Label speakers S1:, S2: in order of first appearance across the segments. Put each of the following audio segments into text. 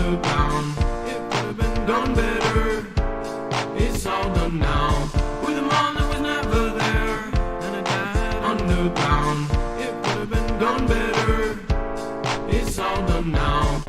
S1: underground. It could have been done better. It's all done now. With a mom that was never there, and a dad underground. It could have been done better. It's all done now.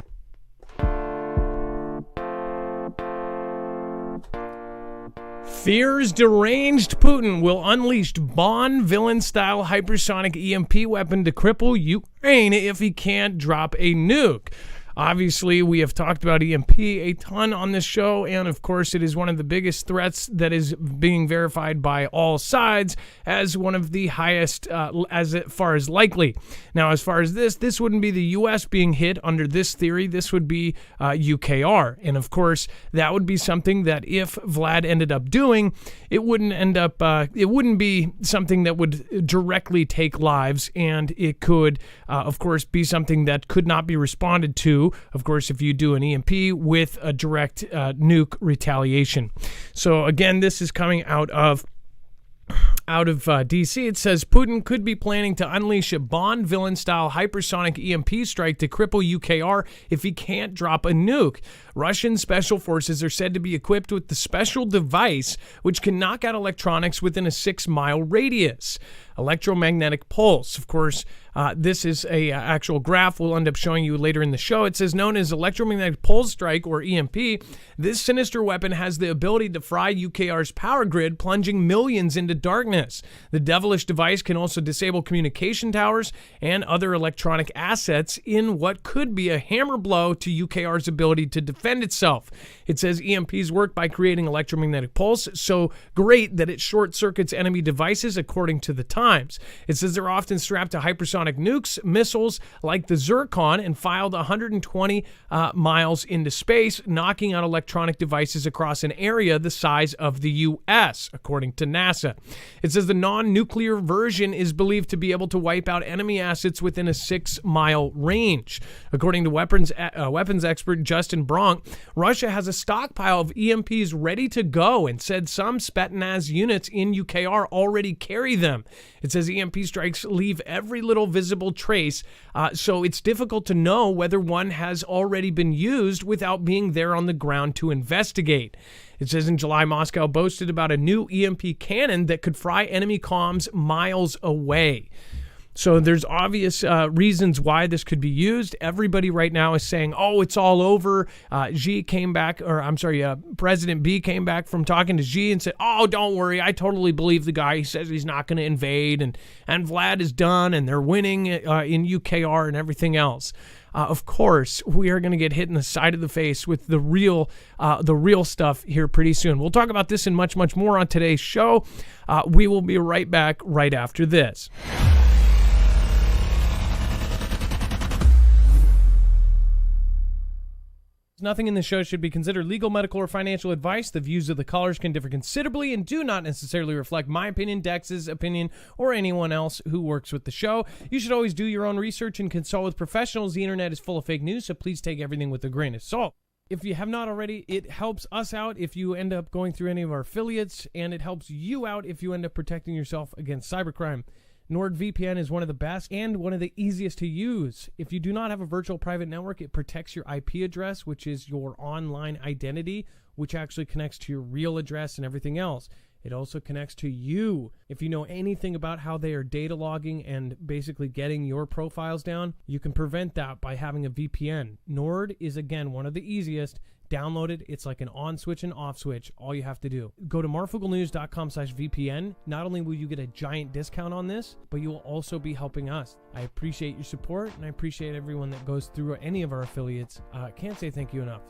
S2: Fears deranged Putin will unleash Bond villain-style hypersonic EMP weapon to cripple Ukraine if he can't drop a nuke. Obviously, we have talked about EMP a ton on this show, and of course, it is one of the biggest threats that is being verified by all sides as one of the highest as far as likely. Now, as far as this wouldn't be the U.S. being hit under this theory. This would be UKR, and of course, that would be something that if Vlad ended up doing, it wouldn't end up. It wouldn't be something that would directly take lives, and it could, of course, be something that could not be responded to. Of course, if you do an EMP with a direct nuke retaliation. So again, this is coming out of DC. It says Putin could be planning to unleash a Bond villain-style hypersonic EMP strike to cripple UKR if he can't drop a nuke. Russian special forces are said to be equipped with the special device which can knock out electronics within a 6-mile radius. Electromagnetic pulse. Of course, this is a actual graph we'll end up showing you later in the show. It says known as electromagnetic pulse strike, or EMP. This sinister weapon has the ability to fry UKR's power grid, plunging millions into darkness. The devilish device can also disable communication towers and other electronic assets in what could be a hammer blow to UKR's ability to defend itself. It says EMPs work by creating electromagnetic pulse so great that it short circuits enemy devices, according to the Times. It says they're often strapped to hypersonic nukes, missiles like the Zircon, and filed 120 miles into space, knocking out electronic devices across an area the size of the U.S., according to NASA. It says the non-nuclear version is believed to be able to wipe out enemy assets within a 6-mile range. According to weapons expert Justin Bronk, Russia has a stockpile of EMPs ready to go and said some Spetsnaz units in UKR already carry them. It says EMP strikes leave every little visible trace, so it's difficult to know whether one has already been used without being there on the ground to investigate. It says in July, Moscow boasted about a new EMP cannon that could fry enemy comms miles away. So there's obvious reasons why this could be used. Everybody right now is saying, oh, it's all over. President B came back from talking to Xi and said, oh, don't worry. I totally believe the guy. He says he's not going to invade, and Vlad is done, and they're winning in UKR and everything else. Of course, we are going to get hit in the side of the face with the real stuff here pretty soon. We'll talk about this and much, much more on today's show. We will be right back right after this. Nothing in this show should be considered legal, medical, or financial advice. The views of the callers can differ considerably and do not necessarily reflect my opinion, Dex's opinion, or anyone else who works with the show. You should always do your own research and consult with professionals. The internet is full of fake news, so please take everything with a grain of salt. If you have not already, it helps us out if you end up going through any of our affiliates, and it helps you out if you end up protecting yourself against cybercrime. NordVPN is one of the best and one of the easiest to use. If you do not have a virtual private network, it protects your IP address, which is your online identity, which actually connects to your real address and everything else. It also connects to you. If you know anything about how they are data logging and basically getting your profiles down, you can prevent that by having a VPN. Nord is, again, one of the easiest. Download it. It's like an on switch and off switch. All you have to do. Go to marfooglenews.com/VPN. Not only will you get a giant discount on this, but you will also be helping us. I appreciate your support, and I appreciate everyone that goes through any of our affiliates. Can't say thank you enough.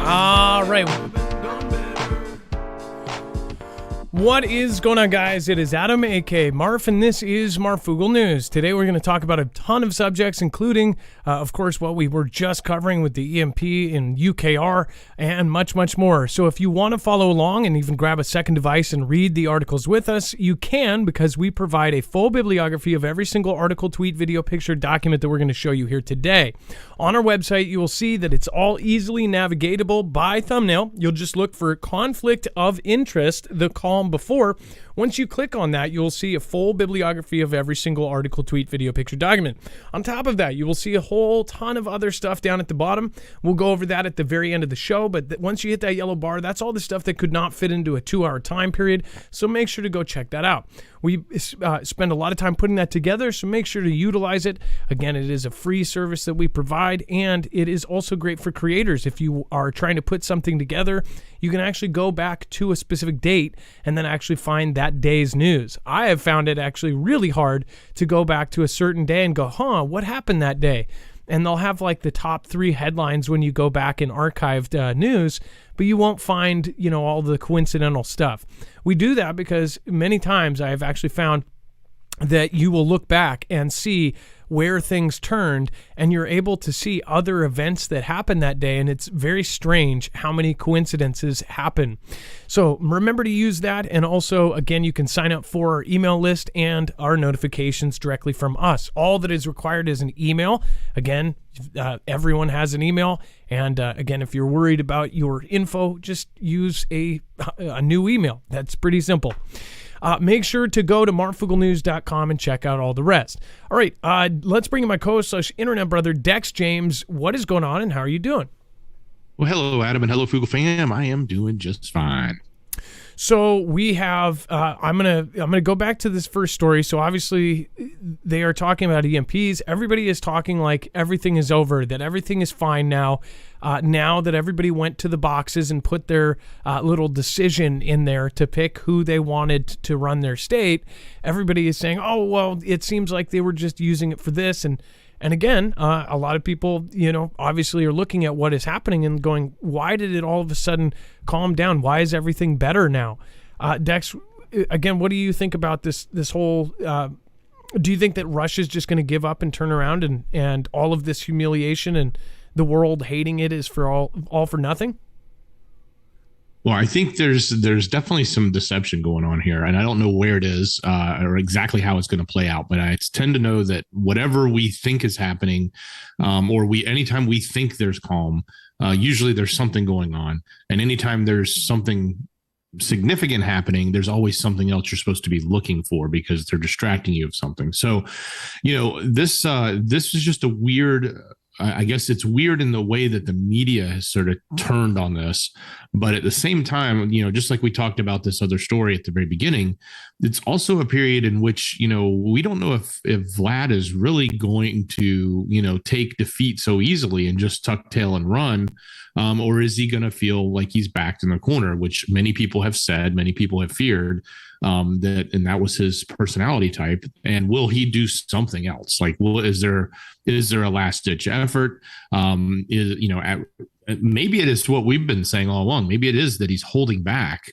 S2: All right. What is going on, guys? It is Adam, aka Marf, and this is Marfoogle News. Today we're going to talk about a ton of subjects, including, of course, what we were just covering with the EMP in UKR, and much, much more. So if you want to follow along and even grab a second device and read the articles with us, you can, because we provide a full bibliography of every single article, tweet, video, picture, document that we're going to show you here today. On our website, you will see that it's all easily navigatable by thumbnail. You'll just look for conflict of interest, the column before. Once you click on that, you'll see a full bibliography of every single article, tweet, video, picture, document. On top of that, you will see a whole ton of other stuff down at the bottom. We'll go over that at the very end of the show, but once you hit that yellow bar, that's all the stuff that could not fit into a 2-hour time period, so make sure to go check that out. We spend a lot of time putting that together, so make sure to utilize it. Again, it is a free service that we provide, and it is also great for creators. If you are trying to put something together, you can actually go back to a specific date and then actually find that day's news. I have found it actually really hard to go back to a certain day and go, what happened that day? And they'll have like the top 3 headlines when you go back in archived news, but you won't find, all the coincidental stuff. We do that because many times I have actually found that you will look back and see where things turned, and you're able to see other events that happened that day, and it's very strange how many coincidences happen. So remember to use that, and also, again, you can sign up for our email list and our notifications directly from us. All that is required is an email. Again, everyone has an email, and again, if you're worried about your info, just use a new email. That's pretty simple. Make sure to go to marfooglenews.com and check out all the rest. All right, let's bring in my co-host / internet brother, Dex James. What is going on, and how are you doing?
S3: Well, hello, Adam, and hello, Foogle fam. I am doing just fine.
S2: So we have, I'm gonna go back to this first story. So obviously they are talking about EMPs. Everybody is talking like everything is over, that everything is fine now. Now that everybody went to the boxes and put their little decision in there to pick who they wanted to run their state, everybody is saying, oh, well, it seems like they were just using it for this. And again, a lot of people, obviously are looking at what is happening and going, why did it all of a sudden calm down? Why is everything better now? Dex, again, what do you think about this whole, do you think that Russia's just going to give up and turn around and all of this humiliation and the world hating it is for all for nothing?
S3: Well, I think there's definitely some deception going on here, and I don't know where it is or exactly how it's going to play out. But I tend to know that whatever we think is happening, or anytime we think there's calm, usually there's something going on, and anytime there's something significant happening, there's always something else you're supposed to be looking for because they're distracting you of something. So, this is just a weird. I guess it's weird in the way that the media has sort of turned on this. But at the same time, just like we talked about this other story at the very beginning, it's also a period in which, we don't know if Vlad is really going to, take defeat so easily and just tuck tail and run. Or is he going to feel like he's backed in the corner, which many people have said, many people have feared, that was his personality type. And will he do something else? Like, is there a last ditch effort? Maybe it is what we've been saying all along. Maybe it is that he's holding back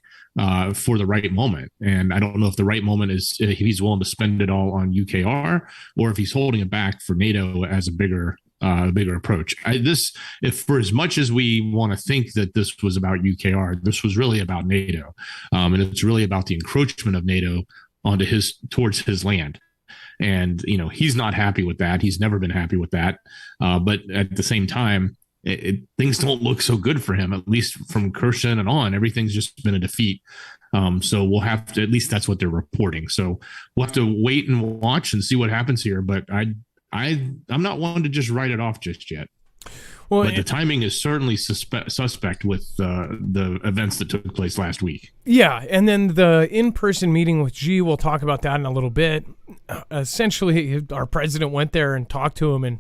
S3: for the right moment. And I don't know if the right moment is if he's willing to spend it all on UKR, or if he's holding it back for NATO as a bigger approach. If for as much as we want to think that this was about UKR, this was really about NATO, and it's really about the encroachment of NATO towards his land. And he's not happy with that. He's never been happy with that. But at the same time, things don't look so good for him. At least from Kherson and on, everything's just been a defeat. So we'll have to. At least that's what they're reporting. So we'll have to wait and watch and see what happens here. But I'm not one to just write it off just yet. Well, but the timing is certainly suspect with the events that took place last week.
S2: Yeah, and then the in-person meeting with Xi, we'll talk about that in a little bit. Essentially, our president went there and talked to him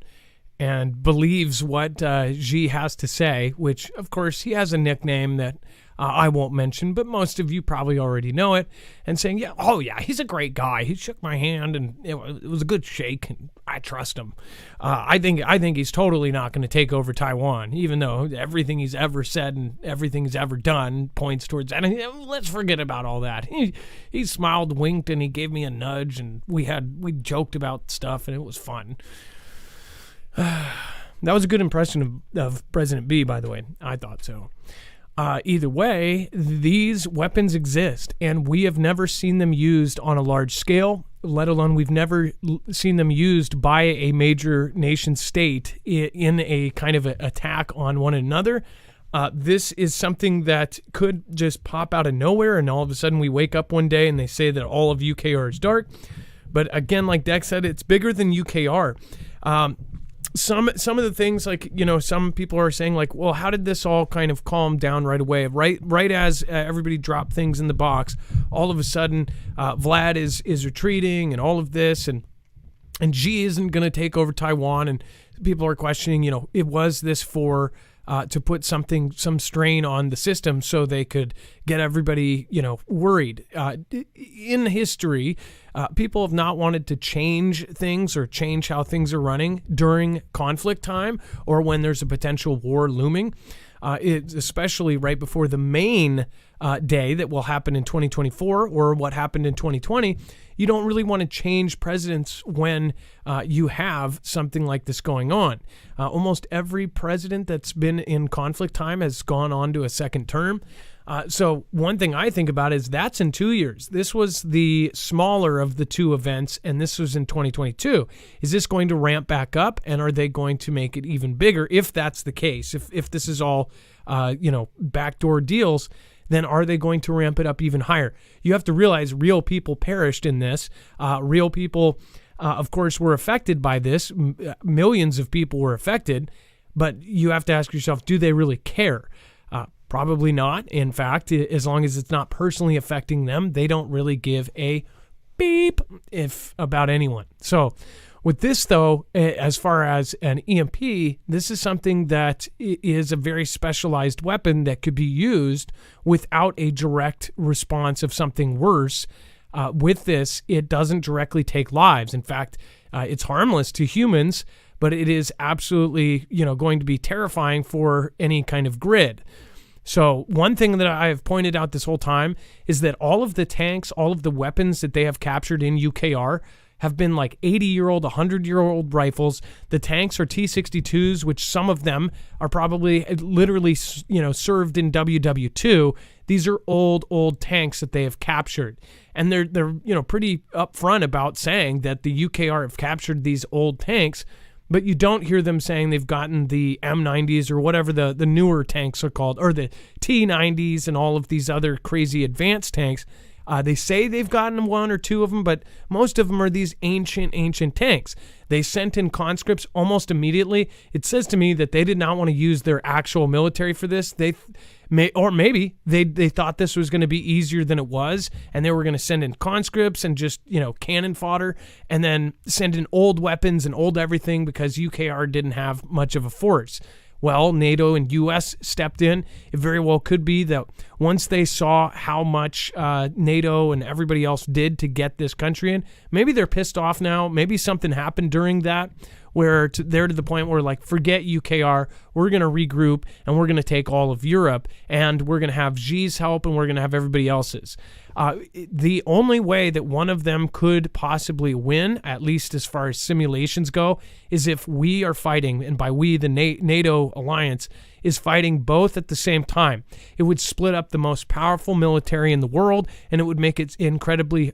S2: and believes what Xi has to say, which, of course, he has a nickname that I won't mention, but most of you probably already know it, and saying, yeah, oh yeah, he's a great guy. He shook my hand, and it was a good shake, and I trust him. I think he's totally not going to take over Taiwan, even though everything he's ever said and everything he's ever done points towards that. And let's forget about all that. He smiled, winked, and he gave me a nudge, and we joked about stuff, and it was fun. That was a good impression of President B, by the way. I thought so. Either way, these weapons exist, and we have never seen them used on a large scale, let alone we've never seen them used by a major nation state in a kind of attack on one another. This is something that could just pop out of nowhere, and all of a sudden we wake up one day and they say that all of UKR is dark. But again, like Dex said, it's bigger than UKR. Some of the things, like, some people are saying, like, well, how did this all kind of calm down right away? Right as everybody dropped things in the box, all of a sudden Vlad is retreating and all of this, and Xi isn't going to take over Taiwan, and people are questioning, it was this for to put some strain on the system so they could get everybody, worried. In history, people have not wanted to change things or change how things are running during conflict time or when there's a potential war looming. Especially right before the main day that will happen in 2024 or what happened in 2020. You don't really want to change presidents when you have something like this going on. Almost every president that's been in conflict time has gone on to a second term. So one thing I think about is that's in 2 years. This was the smaller of the two events, and this was in 2022. Is this going to ramp back up, and are they going to make it even bigger if that's the case? If this is all, backdoor deals, then are they going to ramp it up even higher? You have to realize real people perished in this. Real people, of course, were affected by this. Millions of people were affected, but you have to ask yourself, do they really care? Probably not. In fact, as long as it's not personally affecting them, they don't really give a beep about anyone. So with this, though, as far as an EMP, this is something that is a very specialized weapon that could be used without a direct response of something worse. With this, it doesn't directly take lives. In fact, it's harmless to humans, but it is absolutely, going to be terrifying for any kind of grid. So one thing that I have pointed out this whole time is that all of the tanks, all of the weapons that they have captured in UKR have been like 80-year-old, 100-year-old rifles. The tanks are T-62s, which some of them are probably literally, served in WW2. These are old tanks that they have captured. And they're pretty upfront about saying that the UKR have captured these old tanks, but you don't hear them saying they've gotten the M90s or whatever the newer tanks are called, or the T90s and all of these other crazy advanced tanks. They say they've gotten one or two of them, but most of them are these ancient tanks. They sent in conscripts almost immediately. It says to me that they did not want to use their actual military for this. Maybe they thought this was going to be easier than it was, and they were going to send in conscripts and just, cannon fodder, and then send in old weapons and old everything because UKR didn't have much of a force. Well, NATO and U.S. stepped in. It very well could be that once they saw how much NATO and everybody else did to get this country in, maybe they're pissed off now. Maybe something happened during that where they're to the point where, like, forget UKR, we're going to regroup and we're going to take all of Europe, and we're going to have Xi's help and we're going to have everybody else's. The only way that one of them could possibly win, at least as far as simulations go, is if we are fighting, and by we, the NATO alliance, is fighting both at the same time. It would split up the most powerful military in the world, and it would make it incredibly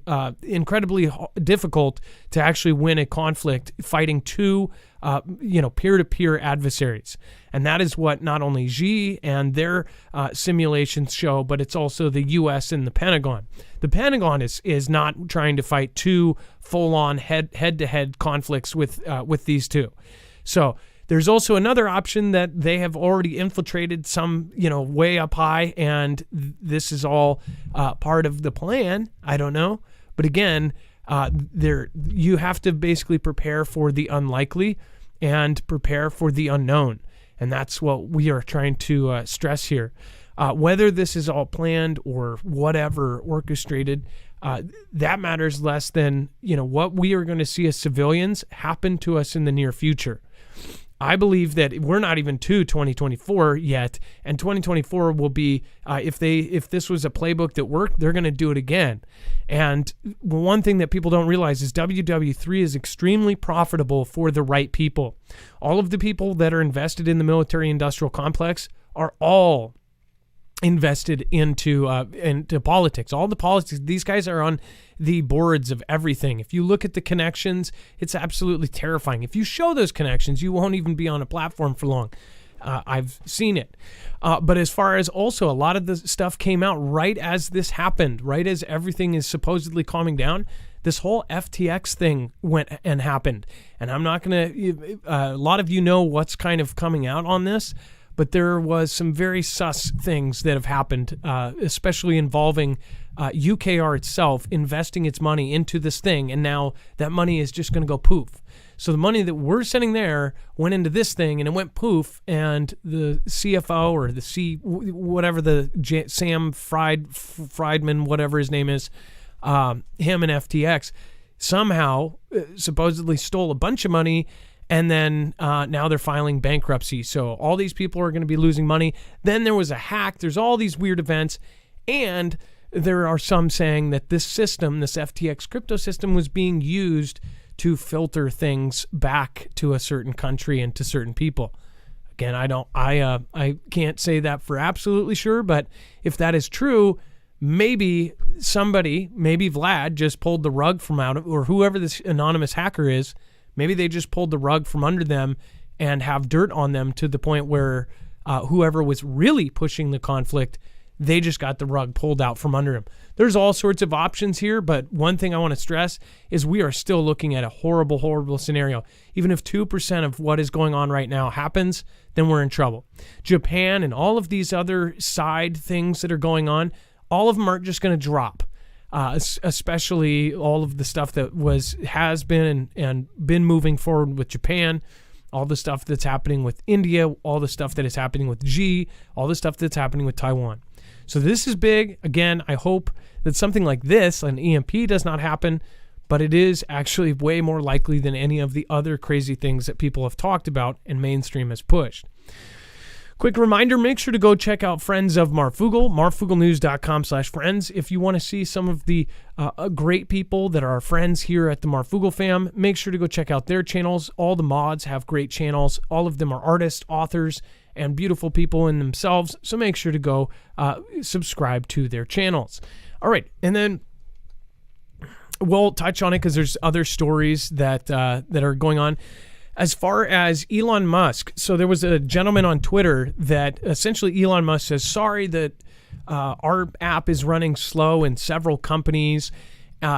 S2: difficult to actually win a conflict fighting two peer-to-peer adversaries. And that is what not only Xi and their simulations show, but it's also the U.S. and the Pentagon. The Pentagon is not trying to fight two full-on head-to-head conflicts with these two. So there's also another option that they have already infiltrated some, way up high, and this is all part of the plan. I don't know. But again, you have to basically prepare for the unlikely and prepare for the unknown. And that's what we are trying to stress here. Whether this is all planned or whatever orchestrated, that matters less than, what we are going to see as civilians happen to us in the near future. I believe that we're not even to 2024 yet, and 2024 will be, if this was a playbook that worked, they're going to do it again. And one thing that people don't realize is WW3 is extremely profitable for the right people. All of the people that are invested in the military-industrial complex are all invested into politics. All the politics, these guys are on the boards of everything. If you look at the connections, it's absolutely terrifying. If you show those connections, you won't even be on a platform for long. I've seen it. But as far as also, a lot of the stuff came out right as this happened, right as everything is supposedly calming down. This whole FTX thing went and happened. And I'm not going to, a lot of you know what's kind of coming out on this, but there was some very sus things that have happened, especially involving UKR itself investing its money into this thing, and now that money is just going to go poof. So the money that we're sending there went into this thing, and it went poof, and the CFO or Sam Friedman, whatever his name is, him and FTX, somehow supposedly stole a bunch of money. And then now they're filing bankruptcy. So all these people are going to be losing money. Then there was a hack. There's all these weird events. And there are some saying that this system, this FTX crypto system, was being used to filter things back to a certain country and to certain people. Again, I can't say that for absolutely sure. But if that is true, maybe Vlad just pulled the rug from out of, or whoever this anonymous hacker is, maybe they just pulled the rug from under them and have dirt on them to the point where whoever was really pushing the conflict, they just got the rug pulled out from under them. There's all sorts of options here, but one thing I want to stress is we are still looking at a horrible, horrible scenario. Even if 2% of what is going on right now happens, then we're in trouble. Japan and all of these other side things that are going on, all of them aren't just going to drop. Especially all of the stuff that has been and been moving forward with Japan, all the stuff that's happening with India, all the stuff that is happening with G, all the stuff that's happening with Taiwan. So this is big. Again, I hope that something like this, an EMP, does not happen, but it is actually way more likely than any of the other crazy things that people have talked about and mainstream has pushed. Quick reminder, make sure to go check out Friends of Marfoogle, marfooglenews.com/friends. If you want to see some of the great people that are our friends here at the Marfoogle fam, make sure to go check out their channels. All the mods have great channels. All of them are artists, authors, and beautiful people in themselves. So make sure to go subscribe to their channels. All right, and then we'll touch on it because there's other stories that are going on. As far as Elon Musk, so there was a gentleman on Twitter that essentially Elon Musk says, sorry that our app is running slow in several companies,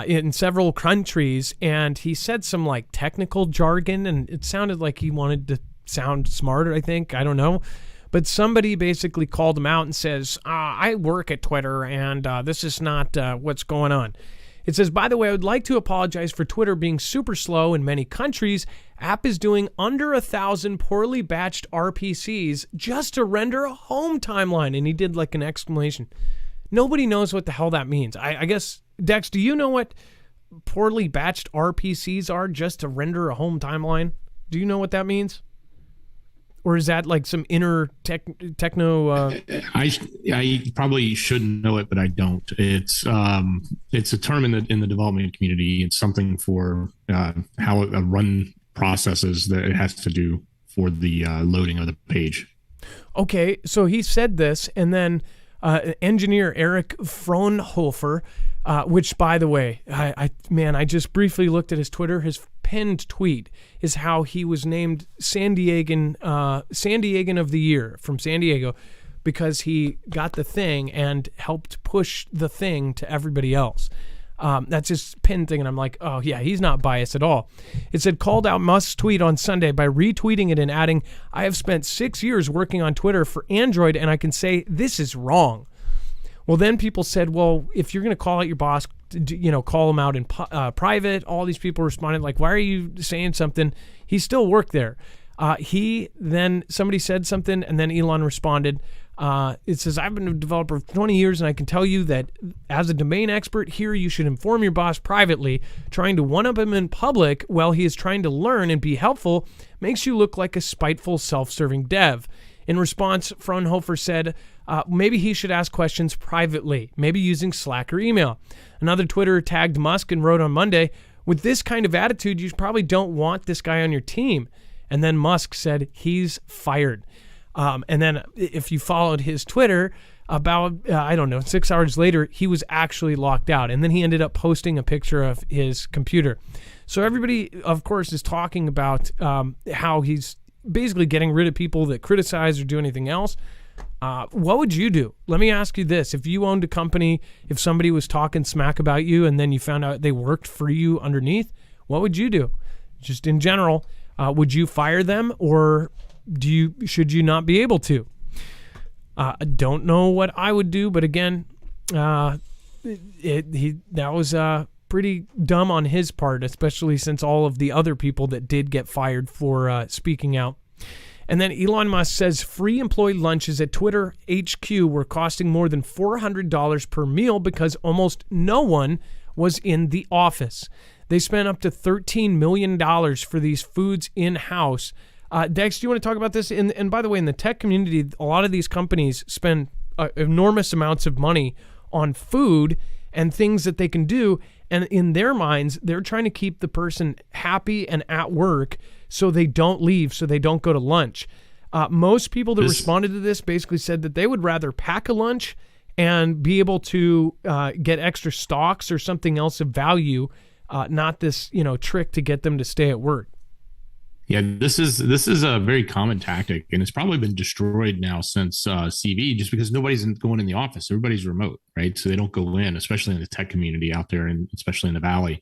S2: in several countries, and he said some like technical jargon, and it sounded like he wanted to sound smarter, I think. I don't know. But somebody basically called him out and says, I work at Twitter, and this is not what's going on. It says, by the way, I would like to apologize for Twitter being super slow in many countries. App is doing under 1,000 poorly batched RPCs just to render a home timeline. And he did like an exclamation. Nobody knows what the hell that means. I guess, Dex, do you know what poorly batched RPCs are just to render a home timeline? Do you know what that means? Or is that like some inner techno?
S3: I probably should know it, but I don't. It's a term in the development community. It's something for how a run processes that it has to do for the loading of the page.
S2: Okay, so he said this, and then engineer Eric Fraunhofer, which, by the way, I just briefly looked at his Twitter. His pinned tweet is how he was named San Diegan of the Year from San Diego because he got the thing and helped push the thing to everybody else. That's his pinned thing, and I'm like, oh yeah, he's not biased at all. It said, called out Musk's tweet on Sunday by retweeting it and adding, I have spent 6 years working on Twitter for Android, and I can say this is wrong. Well, then people said, well, if you're going to call out your boss, call him out in private. All these people responded like, why are you saying something? He still worked there. Somebody said something, and then Elon responded, It says, I've been a developer for 20 years, and I can tell you that as a domain expert here, you should inform your boss privately. Trying to one-up him in public while he is trying to learn and be helpful makes you look like a spiteful, self-serving dev. In response, Fraunhofer said, maybe he should ask questions privately, maybe using Slack or email. Another Twitterer tagged Musk and wrote on Monday, with this kind of attitude, you probably don't want this guy on your team. And then Musk said he's fired. And then if you followed his Twitter, about, 6 hours later, he was actually locked out. And then he ended up posting a picture of his computer. So everybody, of course, is talking about how he's basically getting rid of people that criticize or do anything else. What would you do? Let me ask you this. If you owned a company, if somebody was talking smack about you and then you found out they worked for you underneath, what would you do? Just in general, would you fire them, or should you not be able to? I don't know what I would do, but again, that was pretty dumb on his part, especially since all of the other people that did get fired for speaking out. And then Elon Musk says free employee lunches at Twitter HQ were costing more than $400 per meal because almost no one was in the office. They spent up to $13 million for these foods in-house. Dex, do you want to talk about this? And by the way, in the tech community, a lot of these companies spend enormous amounts of money on food and things that they can do. And in their minds, they're trying to keep the person happy and at work so they don't leave, so they don't go to lunch. Most people that responded to this basically said that they would rather pack a lunch and be able to get extra stocks or something else of value, not this trick to get them to stay at work.
S3: Yeah, this is a very common tactic, and it's probably been destroyed now since CV, just because nobody's going in the office. Everybody's remote, right? So they don't go in, especially in the tech community out there, and especially in the Valley.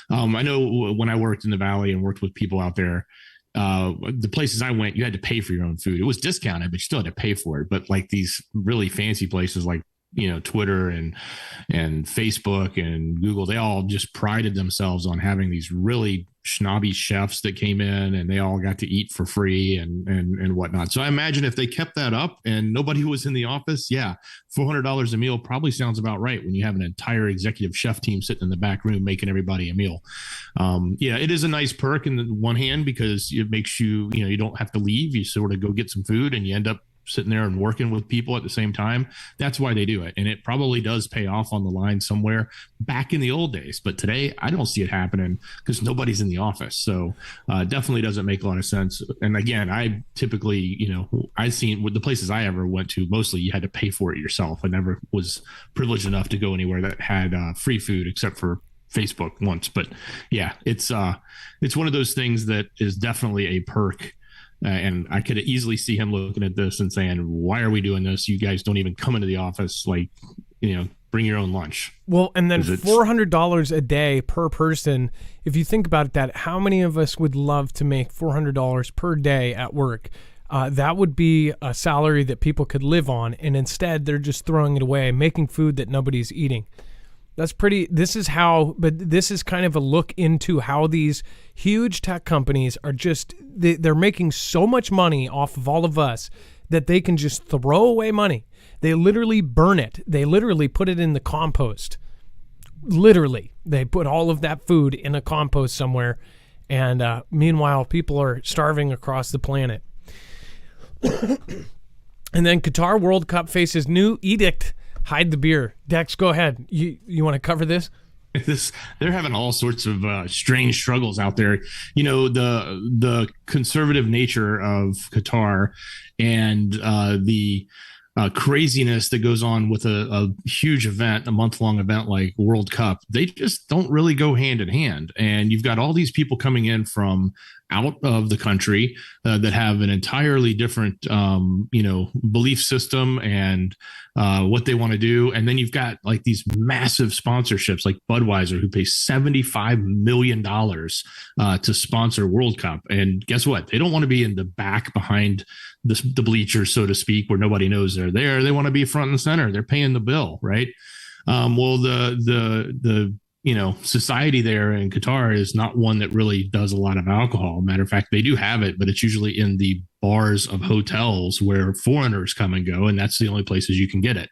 S3: I know when I worked in the Valley and worked with people out there, the places I went, you had to pay for your own food. It was discounted, but you still had to pay for it. But like these really fancy places like Twitter and Facebook and Google, they all just prided themselves on having these really snobby chefs that came in, and they all got to eat for free and whatnot. So I imagine if they kept that up and nobody was in the office, $400 a meal probably sounds about right when you have an entire executive chef team sitting in the back room making everybody a meal. It is a nice perk in the one hand because it makes you don't have to leave. You sort of go get some food and you end up sitting there and working with people at the same time. That's why they do it. And it probably does pay off on the line somewhere back in the old days. But today, I don't see it happening because nobody's in the office. So definitely doesn't make a lot of sense. And again, I typically, I've seen with the places I ever went to, mostly you had to pay for it yourself. I never was privileged enough to go anywhere that had free food except for Facebook once. But yeah, it's one of those things that is definitely a perk. And I could easily see him looking at this and saying, why are we doing this? You guys don't even come into the office. Like, bring your own lunch. Well,
S2: and then $400 a day per person. If you think about that, how many of us would love to make $400 per day at work? That would be a salary that people could live on. And instead, they're just throwing it away, making food that nobody's eating. This is kind of a look into how these huge tech companies are they're making so much money off of all of us that they can just throw away money. They literally burn it. They literally put it in the compost. Literally, they put all of that food in a compost somewhere. And meanwhile, people are starving across the planet. And then Qatar World Cup faces new edict. Hide the beer. Dex, go ahead. You want to cover this?
S3: They're having all sorts of strange struggles out there. The conservative nature of Qatar and the craziness that goes on with a huge event, a month-long event like World Cup, they just don't really go hand in hand. And you've got all these people coming in from out of the country that have an entirely different, belief system and what they want to do. And then you've got like these massive sponsorships like Budweiser, who pays $75 million to sponsor World Cup. And guess what? They don't want to be in the back behind the bleachers, so to speak, where nobody knows they're there. They want to be front and center. They're paying the bill, right? Well, the society there in Qatar is not one that really does a lot of alcohol. Matter of fact, they do have it, but it's usually in the bars of hotels where foreigners come and go, and that's the only places you can get it.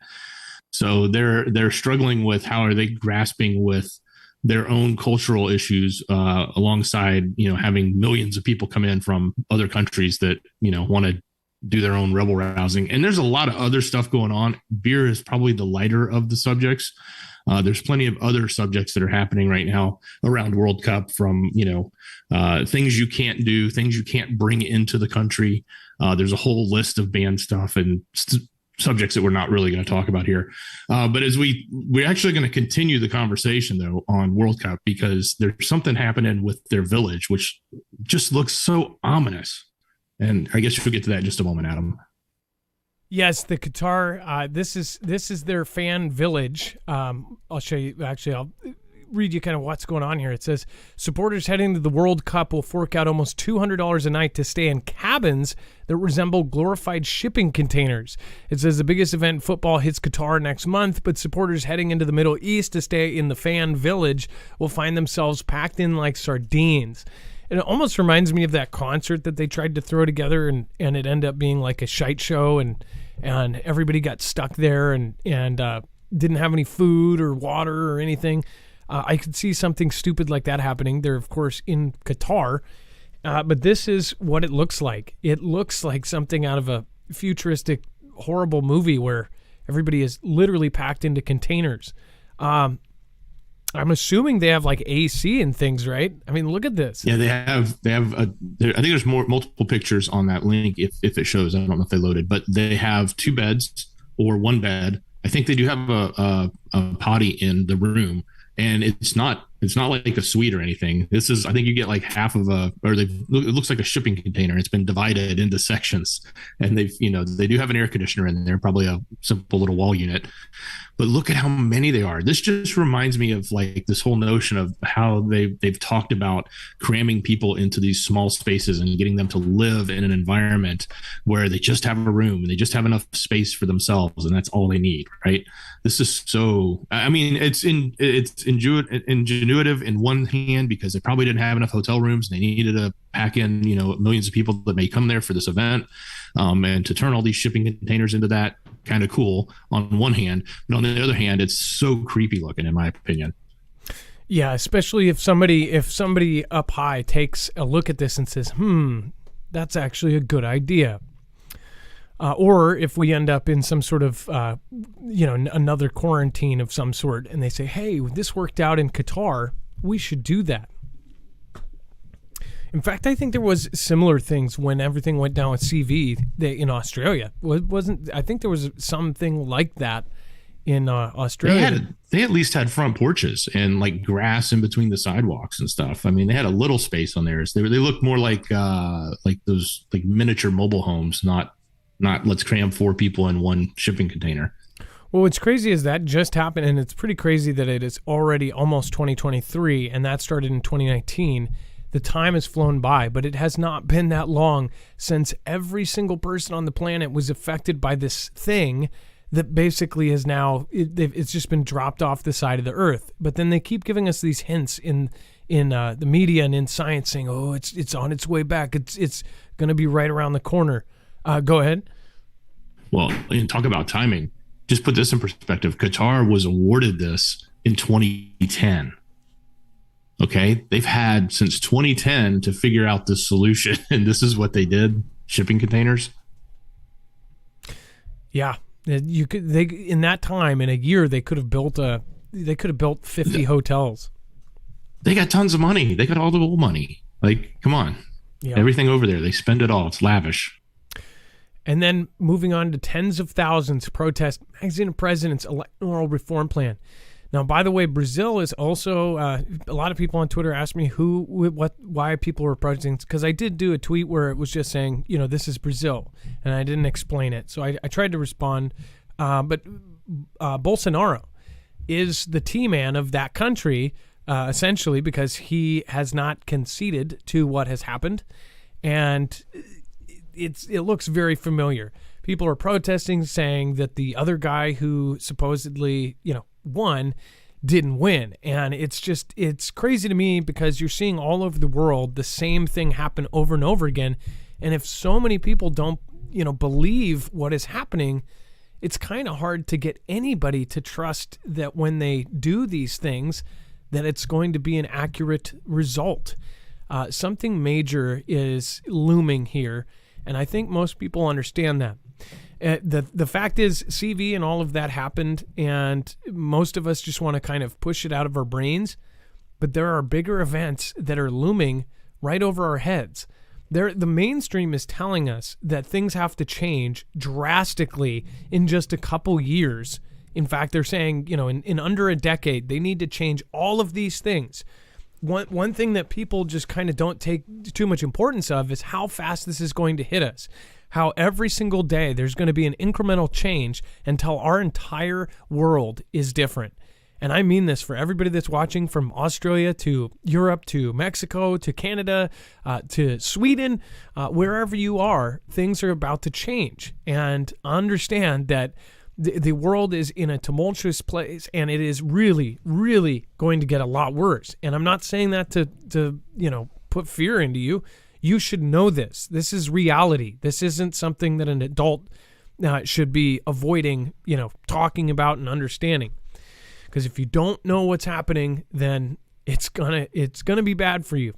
S3: So they're struggling with how are they grasping with their own cultural issues alongside, having millions of people come in from other countries that, want to do their own rebel rousing. And there's a lot of other stuff going on. Beer is probably the lighter of the subjects. There's plenty of other subjects that are happening right now around World Cup, from, things you can't do, things you can't bring into the country. There's a whole list of banned stuff and subjects that we're not really going to talk about here. But as we're actually going to continue the conversation, though, on World Cup, because there's something happening with their village, which just looks so ominous. And I guess we'll get to that in just a moment, Adam.
S2: Yes, the Qatar, this is their fan village. I'll show you. Actually, I'll read you kind of what's going on here. It says, supporters heading to the World Cup will fork out almost $200 a night to stay in cabins that resemble glorified shipping containers. It says the biggest event in football hits Qatar next month, but supporters heading into the Middle East to stay in the fan village will find themselves packed in like sardines. It almost reminds me of that concert that they tried to throw together, and it ended up being like a shite show, and everybody got stuck there and didn't have any food or water or anything. I could see something stupid like that happening. They're, of course, in Qatar, but this is what it looks like. It looks like something out of a futuristic, horrible movie where everybody is literally packed into containers. I'm assuming they have like AC and things, right? I mean, look at this.
S3: Yeah, they have. I think there's multiple pictures on that link if it shows. I don't know if they loaded, but they have 2 beds or 1 bed. I think they do have a potty in the room, and it's not like a suite or anything. This is, I think you get like half of it looks like a shipping container. It's been divided into sections, and they do have an air conditioner in there, probably a simple little wall unit. But look at how many they are. This just reminds me of like this whole notion of how they've talked about cramming people into these small spaces and getting them to live in an environment where they just have a room and they just have enough space for themselves, and that's all they need, right? This is so, I mean, it's ingenuitive in one hand because they probably didn't have enough hotel rooms. They needed to pack in, millions of people that may come there for this event, and to turn all these shipping containers into that, kind of cool on one hand, but on the other hand, it's so creepy looking, in my opinion.
S2: Yeah, especially if somebody up high takes a look at this and says, that's actually a good idea. Or if we end up in some sort of, another quarantine of some sort, and they say, hey, this worked out in Qatar, we should do that. In fact, I think there was similar things when everything went down with CV in Australia. I think there was something like that in Australia.
S3: They at least had front porches and like grass in between the sidewalks and stuff. I mean, they had a little space on theirs. They looked more like those like miniature mobile homes, not let's cram 4 people in one shipping container.
S2: Well, what's crazy is that just happened, and it's pretty crazy that it is already almost 2023, and that started in 2019. The time has flown by, but it has not been that long since every single person on the planet was affected by this thing that basically is now, it's just been dropped off the side of the earth. But then they keep giving us these hints in the media and in science saying, oh, it's on its way back. It's going to be right around the corner. Go ahead.
S3: Well, and talk about timing. Just put this in perspective. Qatar was awarded this in 2010. Okay, they've had since 2010 to figure out this solution, and this is what they did: shipping containers.
S2: Yeah, in that time, in a year, they could have built 50 hotels.
S3: They got tons of money. They got all the old money. Like, come on, everything over there, they spend it all. It's lavish.
S2: And then moving on to tens of thousands protest magazine of president's electoral reform plan. Now, by the way, Brazil is also, a lot of people on Twitter asked me why people were protesting, because I did do a tweet where it was just saying, this is Brazil, and I didn't explain it. So I tried to respond, but Bolsonaro is the T-man of that country, essentially, because he has not conceded to what has happened, and it looks very familiar. People are protesting, saying that the other guy who supposedly, won didn't win. And it's crazy to me because you're seeing all over the world the same thing happen over and over again. And if so many people don't, believe what is happening, it's kind of hard to get anybody to trust that when they do these things, that it's going to be an accurate result. Something major is looming here, and I think most people understand that. The fact is, CV and all of that happened, and most of us just want to kind of push it out of our brains, but there are bigger events that are looming right over our heads. The mainstream is telling us that things have to change drastically in just a couple years. In fact, they're saying, in under a decade, they need to change all of these things. One thing that people just kind of don't take too much importance of is how fast this is going to hit us. How every single day there's going to be an incremental change until our entire world is different. And I mean this for everybody that's watching, from Australia to Europe to Mexico to Canada to Sweden, wherever you are, things are about to change. And understand that the world is in a tumultuous place, and it is really, really going to get a lot worse. And I'm not saying that to put fear into you. You should know this. This is reality. This isn't something that an adult should be avoiding, talking about and understanding. Because if you don't know what's happening, then it's gonna be bad for you.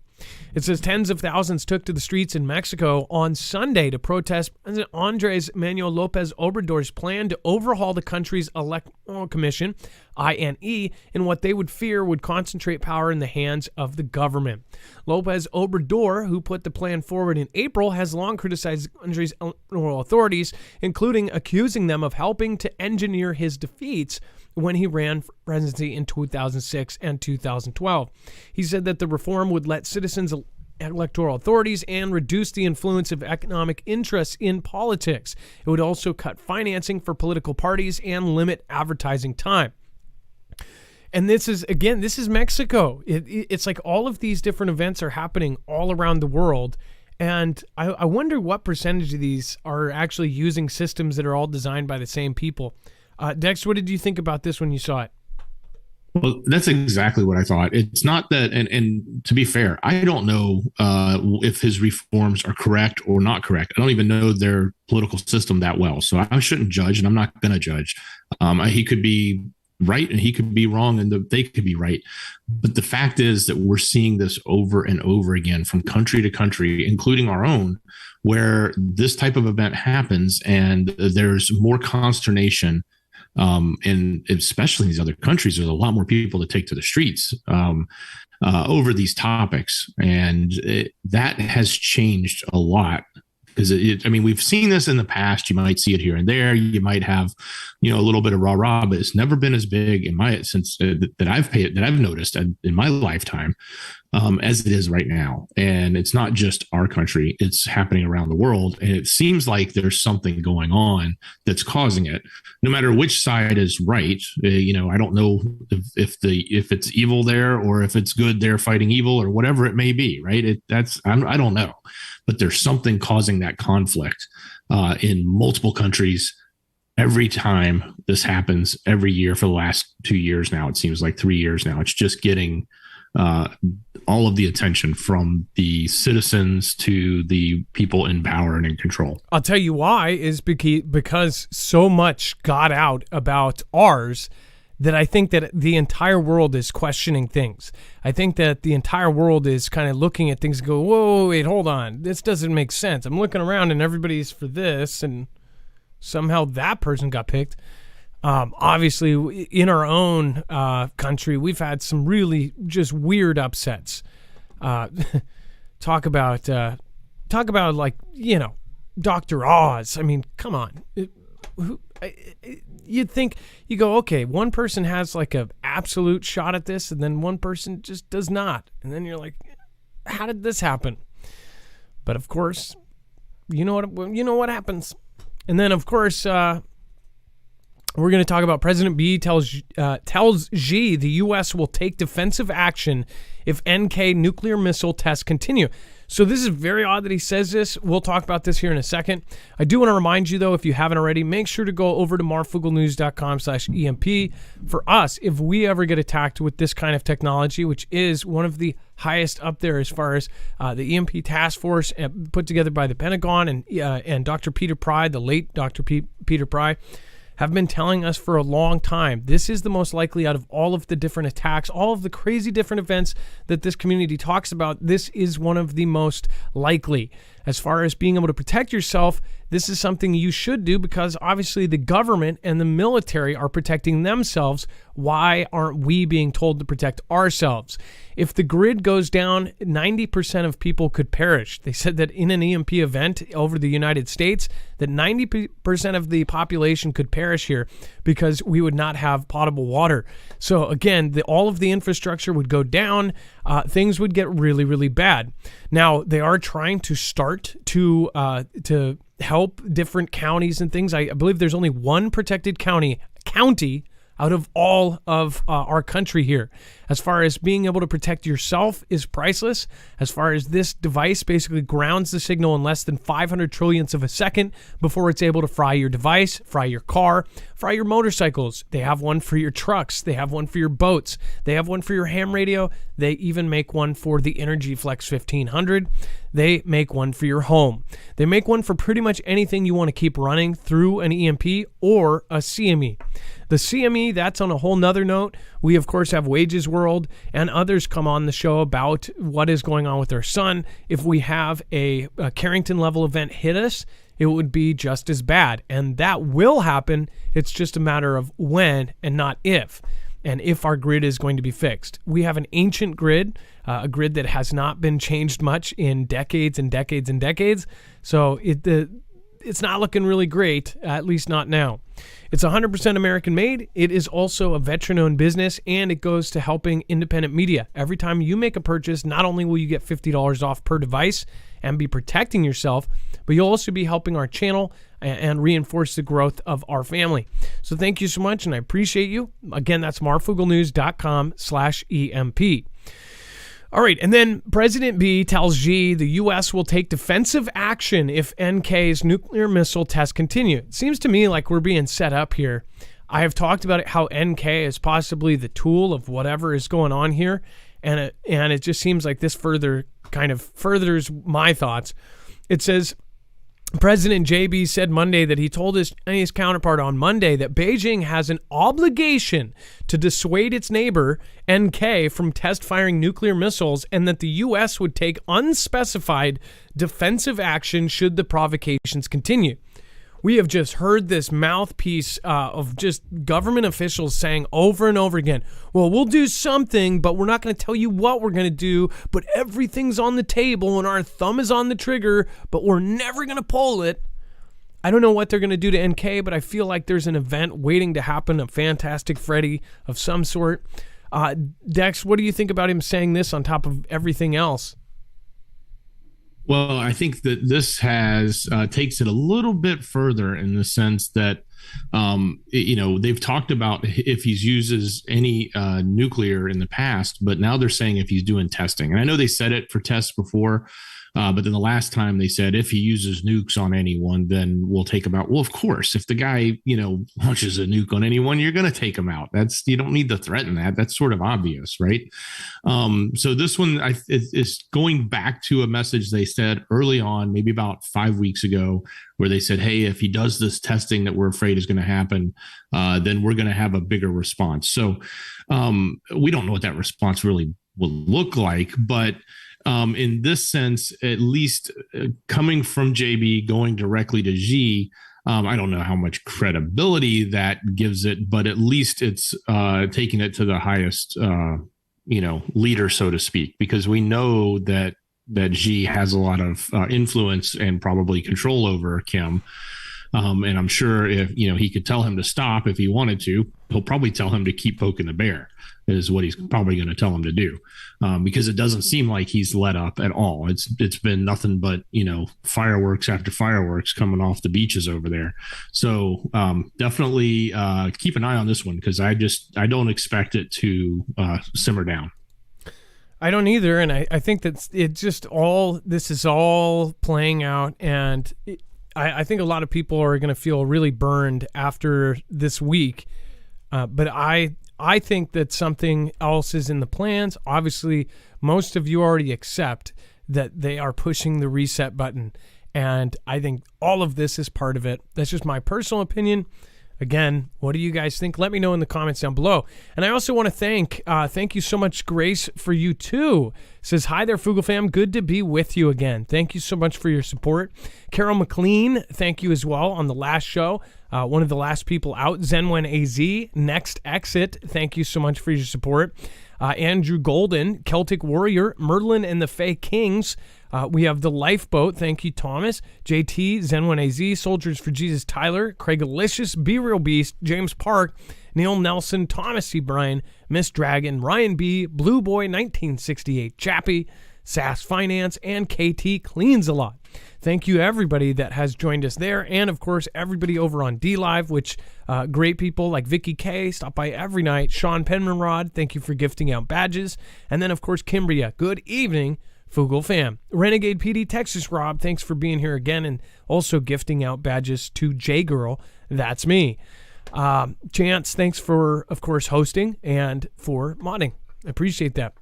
S2: It says tens of thousands took to the streets in Mexico on Sunday to protest President Andres Manuel Lopez Obrador's plan to overhaul the country's electoral commission, INE, in what they would fear would concentrate power in the hands of the government. Lopez Obrador, who put the plan forward in April, has long criticized the country's electoral authorities, including accusing them of helping to engineer his defeats when he ran for presidency in 2006 and 2012. He said that the reform would let citizens electoral authorities and reduce the influence of economic interests in politics. It would also cut financing for political parties and limit advertising time. And this is Mexico. It's like all of these different events are happening all around the world. And I wonder what percentage of these are actually using systems that are all designed by the same people. Dex, what did you think about this when you saw it?
S3: Well, that's exactly what I thought. It's not that, and to be fair, I don't know if his reforms are correct or not correct. I don't even know their political system that well, so I shouldn't judge, and I'm not going to judge. He could be right, and he could be wrong, and they could be right. But the fact is that we're seeing this over and over again from country to country, including our own, where this type of event happens, and there's more consternation. And especially in these other countries, there's a lot more people that take to the streets over these topics. And that has changed a lot because we've seen this in the past. You might see it here and there. You might have, a little bit of rah-rah, but it's never been as big that I've noticed in my lifetime as it is right now. And it's not just our country, it's happening around the world. And it seems like there's something going on that's causing it, no matter which side is right. I don't know if it's evil there or if it's good they're fighting evil or whatever it may be, right? I don't know, but there's something causing that conflict in multiple countries. Every time this happens, every year for the last 2 years now, it seems like 3 years now, it's just getting all of the attention from the citizens to the people in power and in control.
S2: I'll tell you why is because so much got out about ours that I think that the entire world is questioning things. I think that the entire world is kind of looking at things and go, whoa, wait, hold on. This doesn't make sense. I'm looking around and everybody's for this, and somehow that person got picked. Obviously, in our own country, we've had some really just weird upsets. Talk about like, Dr. Oz. I mean, come on. You'd think, you go, okay, one person has like an absolute shot at this, and then one person just does not. And then you're like, how did this happen? But of course, you know what happens. And then, of course, we're going to talk about President B tells Xi the U.S. will take defensive action if NK nuclear missile tests continue. So this is very odd that he says this. We'll talk about this here in a second. I do want to remind you, though, if you haven't already, make sure to go over to marfoogle.com/EMP. For us, if we ever get attacked with this kind of technology, which is one of the highest up there as far as the EMP task force put together by the Pentagon and Dr. Peter Pry, the late Dr. Peter Pry, have been telling us for a long time, this is the most likely out of all of the different attacks, all of the crazy different events that this community talks about. This is one of the most likely. As far as being able to protect yourself, this is something you should do because obviously the government and the military are protecting themselves. Why aren't we being told to protect ourselves? If the grid goes down, 90% of people could perish. They said that in an EMP event over the United States, that 90% of the population could perish here because we would not have potable water. So again, all of the infrastructure would go down. Things would get really, really bad. Now, they are trying to start to help different counties and things. I believe there's only one protected county out of all of our country here. As far as being able to protect yourself is priceless. As far as this device basically grounds the signal in less than 500 trillionths of a second before it's able to fry your device, fry your car, fry your motorcycles. They have one for your trucks. They have one for your boats. They have one for your ham radio. They even make one for the Energy Flex 1500. They make one for your home. They make one for pretty much anything you want to keep running through an EMP or a CME. The CME, that's on a whole nother note. We, of course, have Wages World and others come on the show about what is going on with their sun. If we have a Carrington-level event hit us, it would be just as bad. And that will happen. It's just a matter of when and not if. And if our grid is going to be fixed. We have an ancient grid, a grid that has not been changed much in decades and decades and decades. So it's not looking really great, at least not now. It's 100% American made. It is also a veteran-owned business, and it goes to helping independent media. Every time you make a purchase, not only will you get $50 off per device and be protecting yourself, but you'll also be helping our channel and reinforce the growth of our family. So thank you so much, and I appreciate you. Again, that's marfoogle.com/EMP. All right, and then President B tells Xi the U.S. will take defensive action if NK's nuclear missile tests continue. It seems to me like we're being set up here. I have talked about it, how NK is possibly the tool of whatever is going on here, and it just seems like this furthers my thoughts. It says, President JB said Monday that he told his counterpart on Monday that Beijing has an obligation to dissuade its neighbor, NK, from test firing nuclear missiles and that the U.S. would take unspecified defensive action should the provocations continue. We have just heard this mouthpiece of just government officials saying over and over again, well, we'll do something, but we're not going to tell you what we're going to do, but everything's on the table and our thumb is on the trigger, but we're never going to pull it. I don't know what they're going to do to NK, but I feel like there's an event waiting to happen, a Fantastic Freddy of some sort. Dex, what do you think about him saying this on top of everything else?
S3: Well, I think that this takes it a little bit further in the sense that, they've talked about if he uses any nuclear in the past, but now they're saying if he's doing testing. And I know they said it for tests before, but then the last time they said if he uses nukes on anyone, then we'll take him out. Well, of course, if the guy, launches a nuke on anyone, you're going to take him out. You don't need to threaten that. That's sort of obvious, right? So this one is going back to a message they said early on, maybe about 5 weeks ago, where they said, hey, if he does this testing that we're afraid is going to happen, then we're going to have a bigger response. So we don't know what that response really will look like, but in this sense, at least coming from JB going directly to Xi, I don't know how much credibility that gives it, but at least it's taking it to the highest, leader, so to speak, because we know that Xi has a lot of influence and probably control over Kim. And I'm sure if, he could tell him to stop if he wanted to, he'll probably tell him to keep poking the bear is what he's probably going to tell him to do. Because it doesn't seem like he's let up at all. It's been nothing but, fireworks after fireworks coming off the beaches over there. So definitely keep an eye on this one, because I don't expect it to simmer down.
S2: I don't either, and I think that this is all playing out, and I think a lot of people are going to feel really burned after this week, but I think that something else is in the plans. Obviously, most of you already accept that they are pushing the reset button, and I think all of this is part of it. That's just my personal opinion. Again, what do you guys think? Let me know in the comments down below. And I also want to thank you so much, Grace, for you too. Says, hi there, Foogle fam. Good to be with you again. Thank you so much for your support. Carol McLean, thank you as well on the last show. One of the last people out. Zen1AZ, Next Exit, thank you so much for your support. Andrew Golden, Celtic Warrior, Merlin and the Fey Kings. We have The Lifeboat. Thank you, Thomas. JT, Zen1AZ, Soldiers for Jesus, Tyler, Craig Alicious, Be Real Beast, James Park, Neil Nelson, Thomas C. Bryan, Miss Dragon, Ryan B., Blue Boy 1968, Chappie, Sass Finance, and KT Cleans a Lot. Thank you, everybody that has joined us there. And, of course, everybody over on D-Live, which great people like Vicky K stop by every night. Sean Penmanrod, thank you for gifting out badges. And then, of course, Kimbria, good evening, Foogle fam. Renegade PD, Texas Rob, thanks for being here again and also gifting out badges to J-Girl. That's me. Chance, thanks for, of course, hosting and for modding. I appreciate that.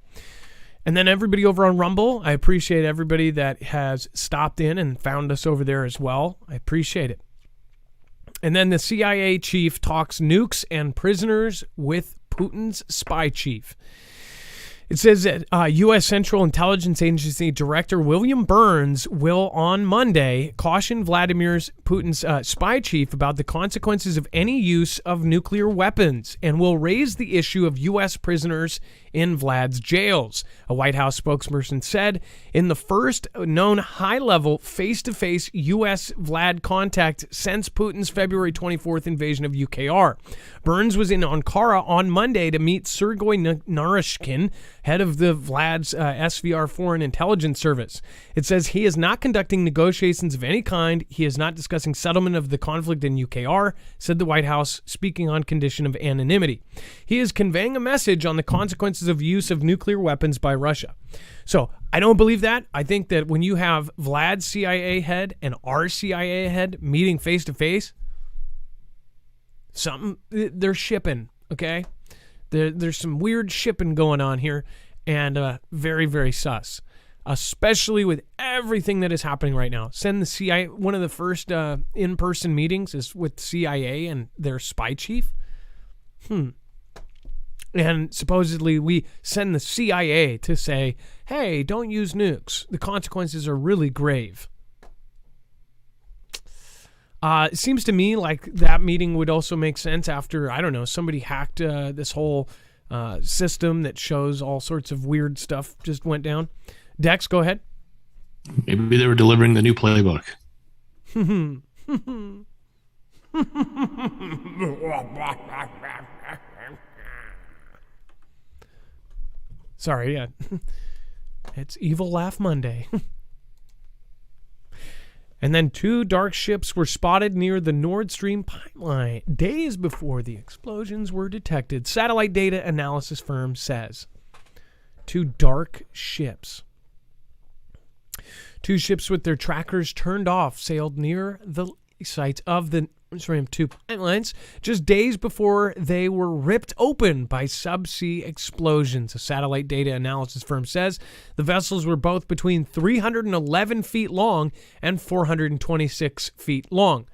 S2: And then everybody over on Rumble, I appreciate everybody that has stopped in and found us over there as well. I appreciate it. And then the CIA chief talks nukes and prisoners with Putin's spy chief. It says that U.S. Central Intelligence Agency Director William Burns will, on Monday, caution Vladimir Putin's spy chief about the consequences of any use of nuclear weapons and will raise the issue of U.S. prisoners in Vlad's jails. A White House spokesperson said in the first known high-level face-to-face U.S. Vlad contact since Putin's February 24th invasion of UKR. Burns was in Ankara on Monday to meet Sergei Naryshkin, head of the Vlad's SVR Foreign Intelligence Service. It says he is not conducting negotiations of any kind. He is not discussing settlement of the conflict in UKR, said the White House, speaking on condition of anonymity. He is conveying a message on the consequences of use of nuclear weapons by Russia. So I don't believe that. I think that when you have Vlad's CIA head and our CIA head meeting face to face, they're shipping, okay? There's some weird shipping going on here, and very, very sus, especially with everything that is happening right now. Send the CIA, one of the first in-person meetings is with CIA and their spy chief. And supposedly we send the CIA to say, hey, don't use nukes. The consequences are really grave. It seems to me like that meeting would also make sense after, I don't know, somebody hacked this whole system that shows all sorts of weird stuff just went down. Dex, go ahead.
S3: Maybe they were delivering the new playbook.
S2: Sorry, yeah. It's Evil Laugh Monday. And then 2 dark ships were spotted near the Nord Stream pipeline days before the explosions were detected. Satellite data analysis firm says. 2 dark ships. 2 ships with their trackers turned off sailed near the sites of the Nord Stream 2 pipelines just days before they were ripped open by subsea explosions. A satellite data analysis firm says the vessels were both between 311 feet long and 426 feet long,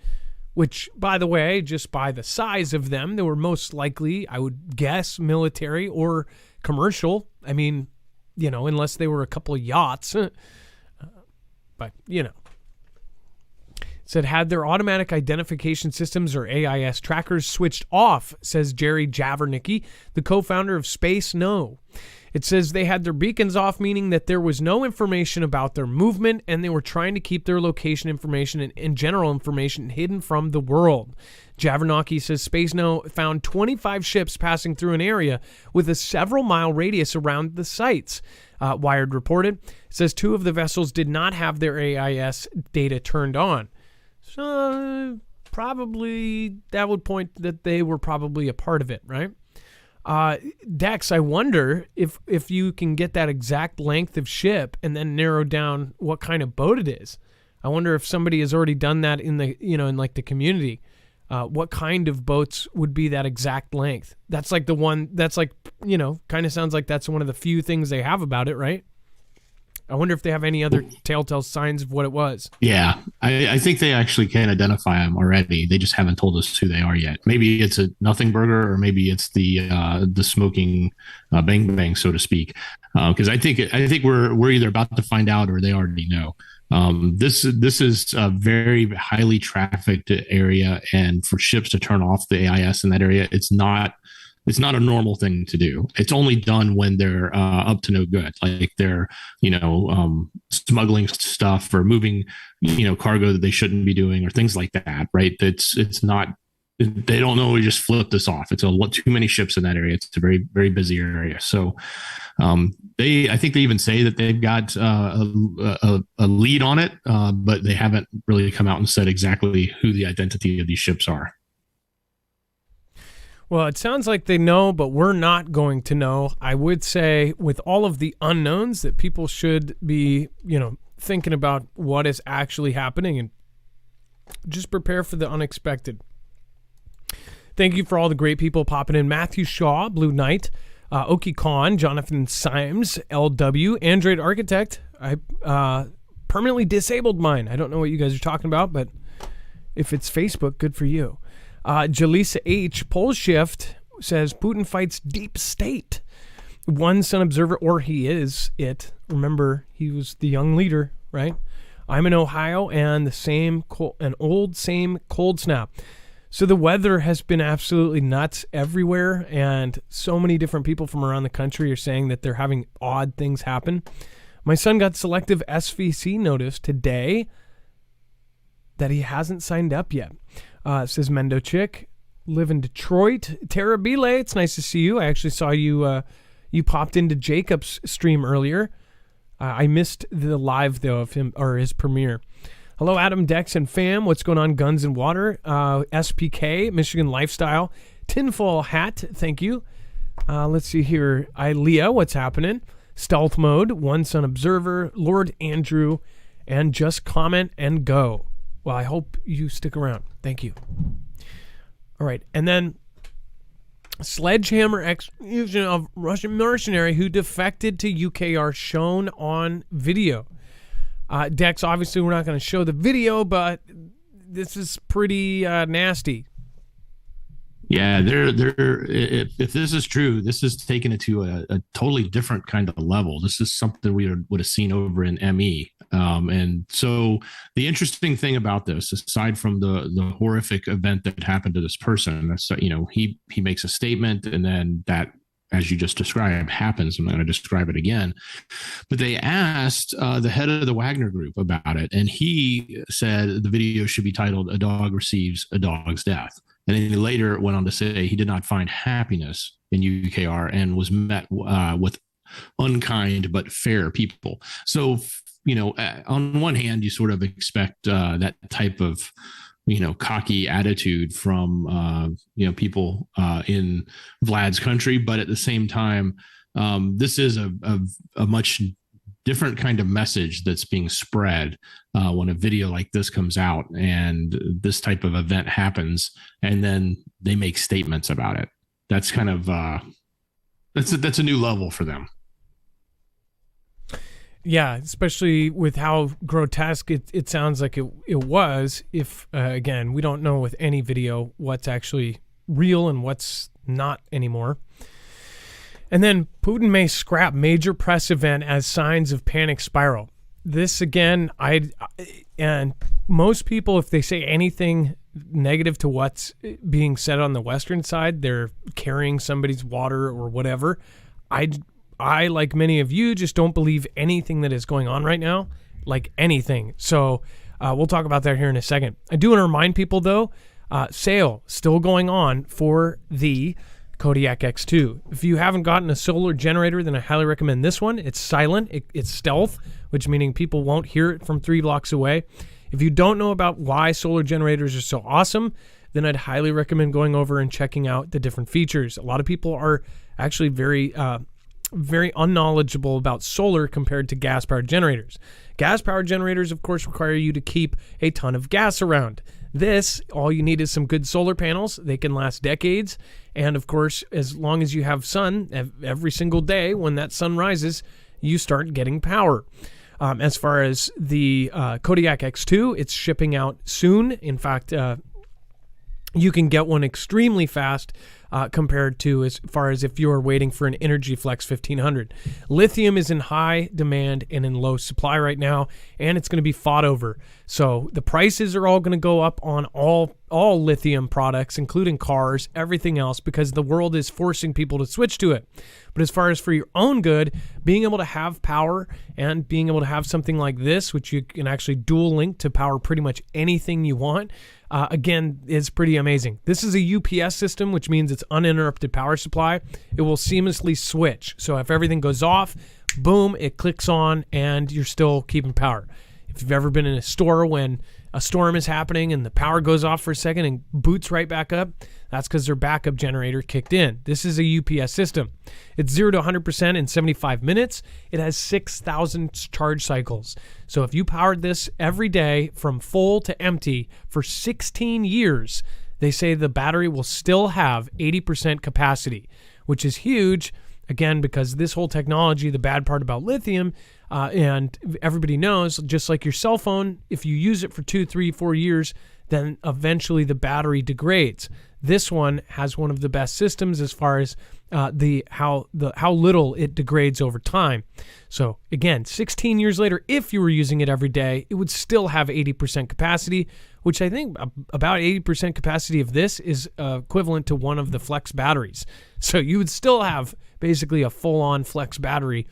S2: which, by the way, just by the size of them, they were most likely, I would guess, military or commercial. I mean, you know, unless they were a couple of yachts. But, you know. Said had their automatic identification systems or AIS trackers switched off, says Jerry Javernicki, the co-founder of Space No. It says they had their beacons off, meaning that there was no information about their movement and they were trying to keep their location information and general information hidden from the world. Javernicki says Space No found 25 ships passing through an area with a several-mile radius around the sites. Wired reported. It says 2 of the vessels did not have their AIS data turned on. So probably that would point that they were probably a part of it, right? Dex, I wonder if you can get that exact length of ship and then narrow down what kind of boat it is. I wonder if somebody has already done that in the, in like the community. What kind of boats would be that exact length? That's like the one that's like, kind of sounds like that's one of the few things they have about it, right? I wonder if they have any other telltale signs of what it was.
S3: Yeah, I think they actually can identify them already. They just haven't told us who they are yet. Maybe it's a nothing burger, or maybe it's the smoking bang bang, so to speak. Because I think we're either about to find out or they already know. This is a very highly trafficked area, and for ships to turn off the AIS in that area, it's not a normal thing to do. It's only done when they're up to no good, like they're smuggling stuff or moving cargo that they shouldn't be doing or things like that, right? It's not. They don't know. We just flip this off. It's a lot too many ships in that area. It's a very, very busy area. So I think they even say that they've got a lead on it, but they haven't really come out and said exactly who the identity of these ships are.
S2: Well, it sounds like they know, but we're not going to know. I would say with all of the unknowns that people should be, thinking about what is actually happening and just prepare for the unexpected. Thank you for all the great people popping in. Matthew Shaw, Blue Knight, Oki Khan, Jonathan Symes, LW, Android Architect. I permanently disabled mine. I don't know what you guys are talking about, but if it's Facebook, good for you. Jalisa H, Pole Shift, says Putin fights deep state. One Sun Observer, or he is it. Remember, he was the young leader, right? I'm in Ohio, and same cold snap. So the weather has been absolutely nuts everywhere, and so many different people from around the country are saying that they're having odd things happen. My son got selective SVC notice today that he hasn't signed up yet. Says Mendo Chick, live in Detroit. Tara Belay, it's nice to see you. I actually saw you. You popped into Jacob's stream earlier. I missed the live though of him or his premiere. Hello, Adam, Dex, and fam. What's going on? Guns and Water. SPK, Michigan Lifestyle. Tinfoil Hat, thank you. Let's see here. Ilea, what's happening? Stealth Mode, One Sun Observer, Lord Andrew, and Just Comment and Go. Well, I hope you stick around. Thank you. All right. And then Sledgehammer execution of Russian mercenary who defected to UKR shown on video. Dex, obviously we're not going to show the video, but this is pretty nasty.
S3: Yeah, if this is true, this is taken it to a totally different kind of level. This is something we would have seen over in ME. And so the interesting thing about this, aside from the horrific event that happened to this person, he makes a statement, and then that, as you just described, happens. I'm not going to describe it again. But they asked the head of the Wagner Group about it, and he said the video should be titled "A Dog Receives a Dog's Death." And then he later went on to say he did not find happiness in UKR and was met with unkind but fair people. So, on one hand, you sort of expect that type of, cocky attitude from, people in Vlad's country. But at the same time, this is a much different kind of message that's being spread when a video like this comes out and this type of event happens, and then they make statements about it. That's kind of that's a new level for them.
S2: Yeah, especially with how grotesque it sounds like it was. If, again, we don't know with any video what's actually real and what's not anymore. And then Putin may scrap major press event as signs of panic spiral. This, again, and most people, if they say anything negative to what's being said on the Western side, they're carrying somebody's water or whatever. I, like many of you, just don't believe anything that is going on right now, like anything. So we'll talk about that here in a second. I do want to remind people, though, sale still going on for the Kodiak X2. If you haven't gotten a solar generator, then I highly recommend this one. It's silent. It's stealth, which meaning people won't hear it from 3 blocks away. If you don't know about why solar generators are so awesome, then I'd highly recommend going over and checking out the different features. A lot of people are actually very unknowledgeable about solar compared to gas-powered generators. Gas-powered generators, of course, require you to keep a ton of gas around. This, all you need is some good solar panels. They can last decades. And of course, as long as you have sun every single day, when that sun rises, you start getting power. As far as the Kodiak X2, it's shipping out soon. In fact, you can get one extremely fast compared to as far as if you are waiting for an Energy Flex 1500. Lithium is in high demand and in low supply right now, and it's going to be fought over. So the prices are all going to go up on all lithium products, including cars, everything else, because the world is forcing people to switch to it. But as far as for your own good, being able to have power and being able to have something like this, which you can actually dual link to power pretty much anything you want, again, is pretty amazing. This is a UPS system, which means it's uninterrupted power supply. It will seamlessly switch. So if everything goes off, boom, it clicks on and you're still keeping power. If you've ever been in a store when a storm is happening and the power goes off for a second and boots right back up, that's because their backup generator kicked in. This is a UPS system. It's 0 to 100% in 75 minutes. It has 6,000 charge cycles. So if you powered this every day from full to empty for 16 years, they say the battery will still have 80% capacity, which is huge. Again, because this whole technology, the bad part about lithium, and everybody knows, just like your cell phone, if you use it for 2, 3, 4 years, then eventually the battery degrades. This one has one of the best systems as far as how little it degrades over time. So again, 16 years later, if you were using it every day, it would still have 80% capacity, which I think about 80% capacity of this is equivalent to one of the Flex batteries. So you would still have basically a full-on Flex battery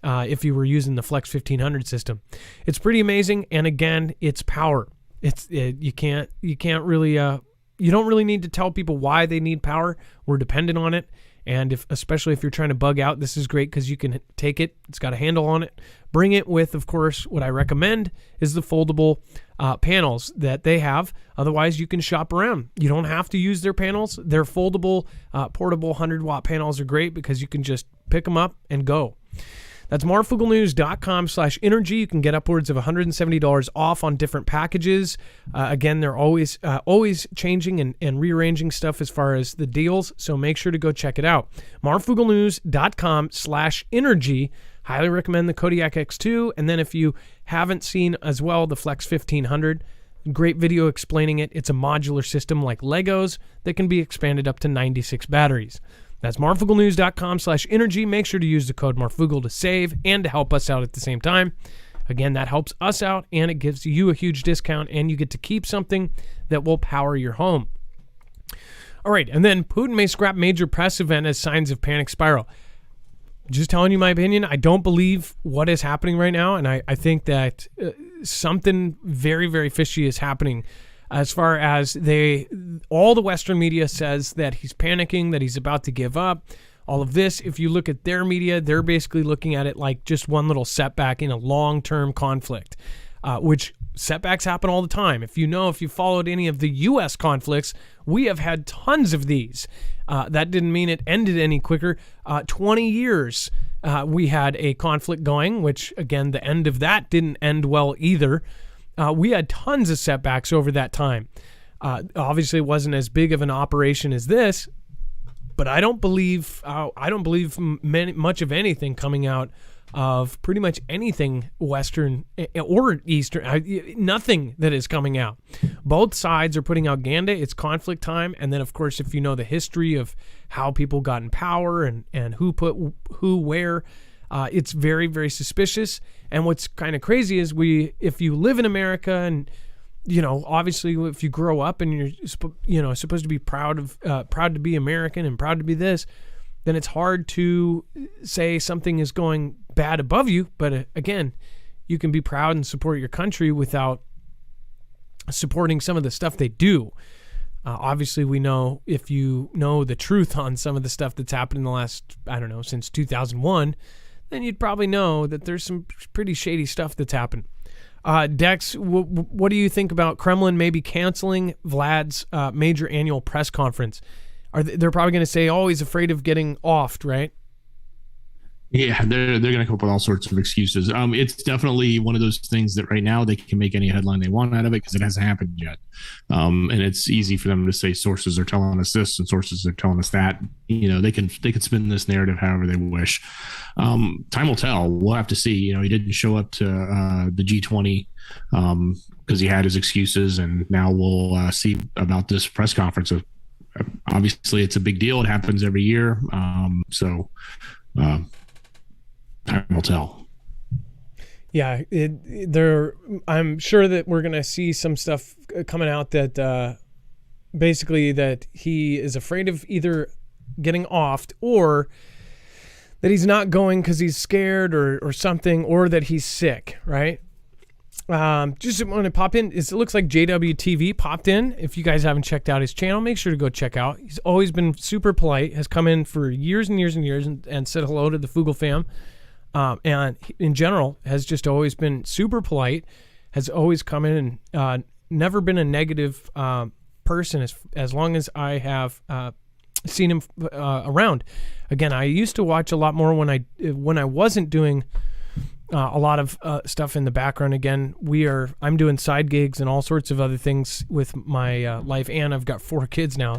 S2: if you were using the Flex 1500 system. It's pretty amazing, and again, it's power. You don't really need to tell people why they need power. We're dependent on it, and especially if you're trying to bug out, this is great because you can take it. It's got a handle on it. Bring it with, of course, what I recommend is the foldable panels that they have. Otherwise, you can shop around. You don't have to use their panels. Their foldable, portable 100-watt panels are great because you can just pick them up and go. That's marfooglenews.com/energy. You can get upwards of $170 off on different packages. Again, they're always changing and rearranging stuff as far as the deals, so make sure to go check it out. marfooglenews.com/energy. Highly recommend the Kodiak X2. And then if you haven't seen as well the Flex 1500, great video explaining it. It's a modular system like Legos that can be expanded up to 96 batteries. That's marfooglenews.com/energy. Make sure to use the code Marfoogle to save and to help us out at the same time. Again, that helps us out and it gives you a huge discount and you get to keep something that will power your home. All right, and then Putin may scrap major press event as signs of panic spiral. Just telling you my opinion, I don't believe what is happening right now, and I think that something very, very fishy is happening. As far as all the Western media says that he's panicking, that he's about to give up, all of this. If you look at their media, they're basically looking at it like just one little setback in a long-term conflict, which setbacks happen all the time. If you followed any of the U.S. conflicts, we have had tons of these. That didn't mean it ended any quicker. 20 years we had a conflict going, which, again, the end of that didn't end well either. We had tons of setbacks over that time. Obviously, it wasn't as big of an operation as this, but I don't believe much of anything coming out of pretty much anything Western or Eastern. Nothing that is coming out. Both sides are putting out Ganda. It's conflict time, and then of course, if you know the history of how people got in power and who put who where. It's very, very suspicious. And what's kind of crazy is if you live in America and, obviously if you grow up and you're, supposed to be proud to be American and proud to be this, then it's hard to say something is going bad above you. But again, you can be proud and support your country without supporting some of the stuff they do. Obviously, we know if you know the truth on some of the stuff that's happened in the last, since 2001, then you'd probably know that there's some pretty shady stuff that's happened. Dex, what do you think about Kremlin maybe canceling Vlad's major annual press conference? They're probably going to say, oh, he's afraid of getting offed, right?
S3: Yeah, they're going to come up with all sorts of excuses. It's definitely one of those things that right now they can make any headline they want out of it because it hasn't happened yet. And it's easy for them to say sources are telling us this and sources are telling us that. They can spin this narrative however they wish. Time will tell. We'll have to see. He didn't show up to the G20 because he had his excuses, and now we'll see about this press conference. Obviously, it's a big deal. It happens every year. Time will tell.
S2: Yeah, I'm sure that we're going to see some stuff coming out that basically that he is afraid of either getting offed or that he's not going because he's scared or something, or that he's sick, right? Just want to pop in. It looks like JWTV popped in. If you guys haven't checked out his channel, make sure to go check out. He's always been super polite, has come in for years and years and years and said hello to the Foogle fam. And in general has just always been super polite, has always come in and never been a negative person as long as I have seen him around. Again, I used to watch a lot more when I wasn't doing a lot of stuff in the background. Again, I'm doing side gigs and all sorts of other things with my life, and I've got 4 kids now.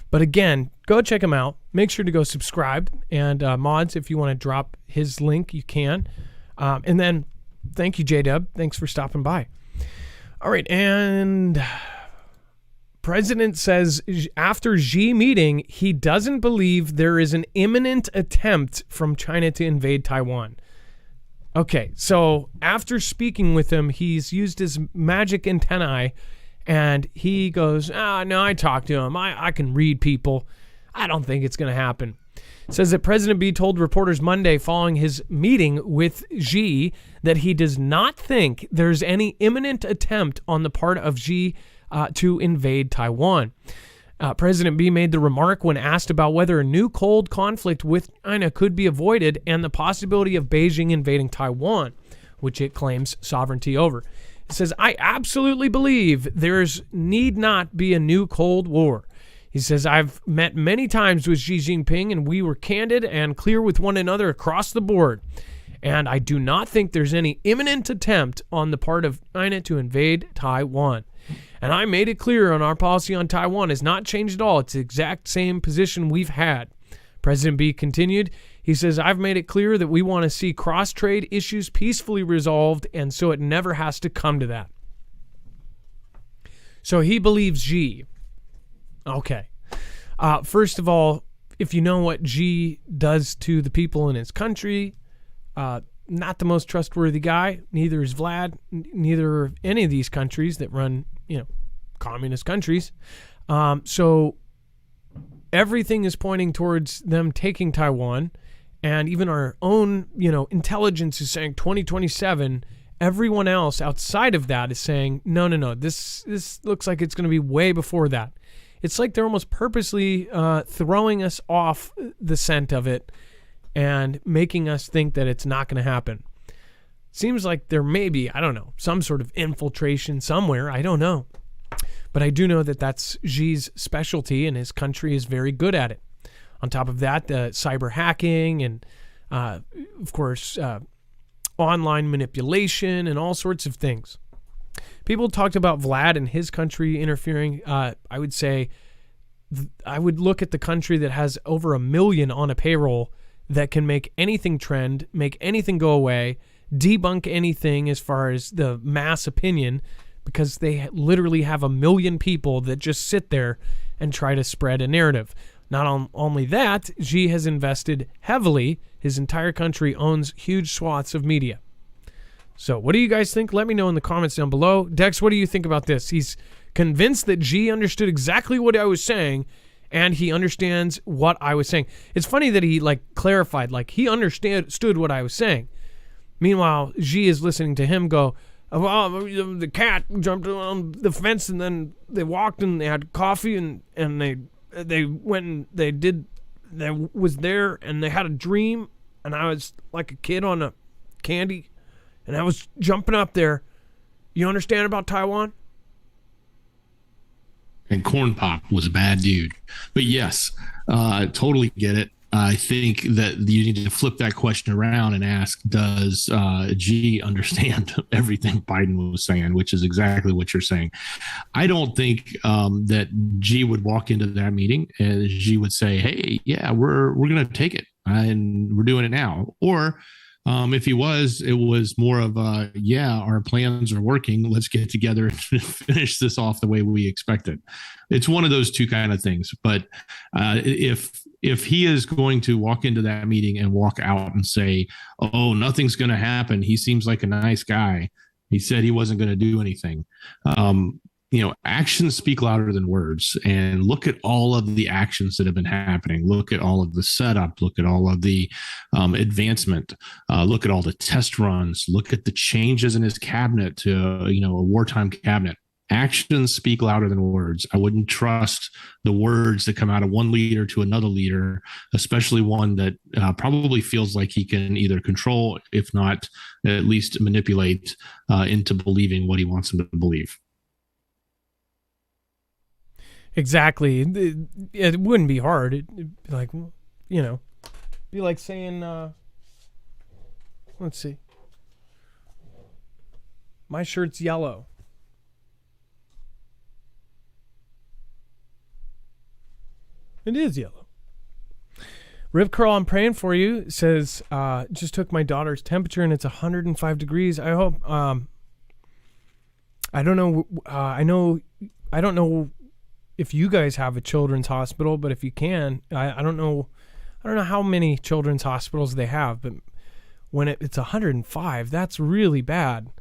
S2: But again, go check him out. Make sure to go subscribe. And mods, if you want to drop his link, you can. And then thank you, J-Dub. Thanks for stopping by. All right, and President says after Xi meeting, he doesn't believe there is an imminent attempt from China to invade Taiwan. Okay, so after speaking with him, he's used his magic antennae, and he goes, no, I talked to him. I can read people. I don't think it's going to happen. Says that President B told reporters Monday following his meeting with Xi that he does not think there's any imminent attempt on the part of Xi to invade Taiwan. President B made the remark when asked about whether a new cold conflict with China could be avoided and the possibility of Beijing invading Taiwan, which it claims sovereignty over. It says, I absolutely believe there's need not be a new Cold War. He says, I've met many times with Xi Jinping and we were candid and clear with one another across the board. And I do not think there's any imminent attempt on the part of China to invade Taiwan. And I made it clear on our policy on Taiwan has not changed at all. It's the exact same position we've had. President B continued, he says, I've made it clear that we want to see cross-trade issues peacefully resolved, and so it never has to come to that. So he believes Xi. Okay. First of all, if you know what Xi does to the people in his country, not the most trustworthy guy. Neither is Vlad. Neither are any of these countries that run, communist countries. So everything is pointing towards them taking Taiwan, and even our own, intelligence is saying 2027. Everyone else outside of that is saying, no. This looks like it's going to be way before that. It's like they're almost purposely throwing us off the scent of it and making us think that it's not going to happen. Seems like there may be, I don't know, some sort of infiltration somewhere. I don't know. But I do know that that's Xi's specialty, and his country is very good at it. On top of that, cyber hacking and, of course, online manipulation and all sorts of things. People talked about Vlad and his country interfering. I would say I would look at the country that has over 1 million on a payroll that can make anything trend, make anything go away, debunk anything as far as the mass opinion, because they literally have 1 million people that just sit there and try to spread a narrative. Not only that, Xi has invested heavily. His entire country owns huge swaths of media. So what do you guys think? Let me know in the comments down below. Dex, what do you think about this? He's convinced that Xi understood exactly what I was saying, and he understands what I was saying. It's funny that he clarified, he understood what I was saying. Meanwhile, Xi is listening to him go, well, the cat jumped on the fence, and then they walked and they had coffee, and they went and they was there, and they had a dream, and I was like a kid on a candy, and I was jumping up there, You understand about Taiwan?
S3: And Corn Pop was a bad dude. But yes, totally get it. I think that you need to flip that question around and ask, does G understand everything Biden was saying, which is exactly what you're saying. I don't think that G would walk into that meeting and G would say, hey, yeah, we're going to take it and we're doing it now. Or if he was, it was more of a, yeah, our plans are working. Let's get together and finish this off the way we expected. It's one of those two kind of things. But if he is going to walk into that meeting and walk out and say, oh, nothing's going to happen. He seems like a nice guy. He said he wasn't going to do anything. Actions speak louder than words, and look at all of the actions that have been happening. Look at all of the setup, look at all of the advancement, look at all the test runs, look at the changes in his cabinet to, a wartime cabinet. Actions speak louder than words. I wouldn't trust the words that come out of one leader to another leader, especially one that probably feels like he can either control, if not at least manipulate into believing what he wants them to believe.
S2: Exactly. It wouldn't be hard. It'd be like, be like saying, let's see. My shirt's yellow. It is yellow. Rip Curl, I'm praying for you. Says, just took my daughter's temperature and it's 105 degrees. I hope, I don't know if you guys have a children's hospital, but if you can, I don't know how many children's hospitals they have, but when it's 105, that's really bad.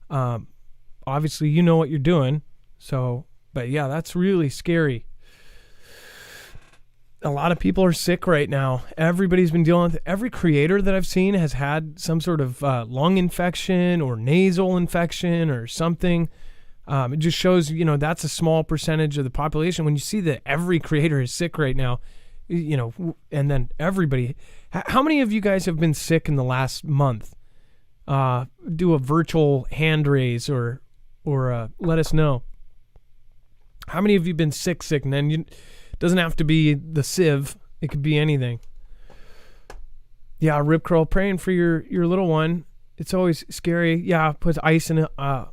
S2: Obviously, you know what you're doing. So, but yeah, that's really scary. A lot of people are sick right now. Everybody's been dealing with it. Every creator that I've seen has had some sort of lung infection or nasal infection or something. It just shows, that's a small percentage of the population. When you see that every creator is sick right now, and then everybody. How many of you guys have been sick in the last month? Do a virtual hand raise or let us know. How many of you been sick? And then it doesn't have to be the sieve. It could be anything. Yeah, Rip Curl, praying for your little one. It's always scary. Yeah, put ice in a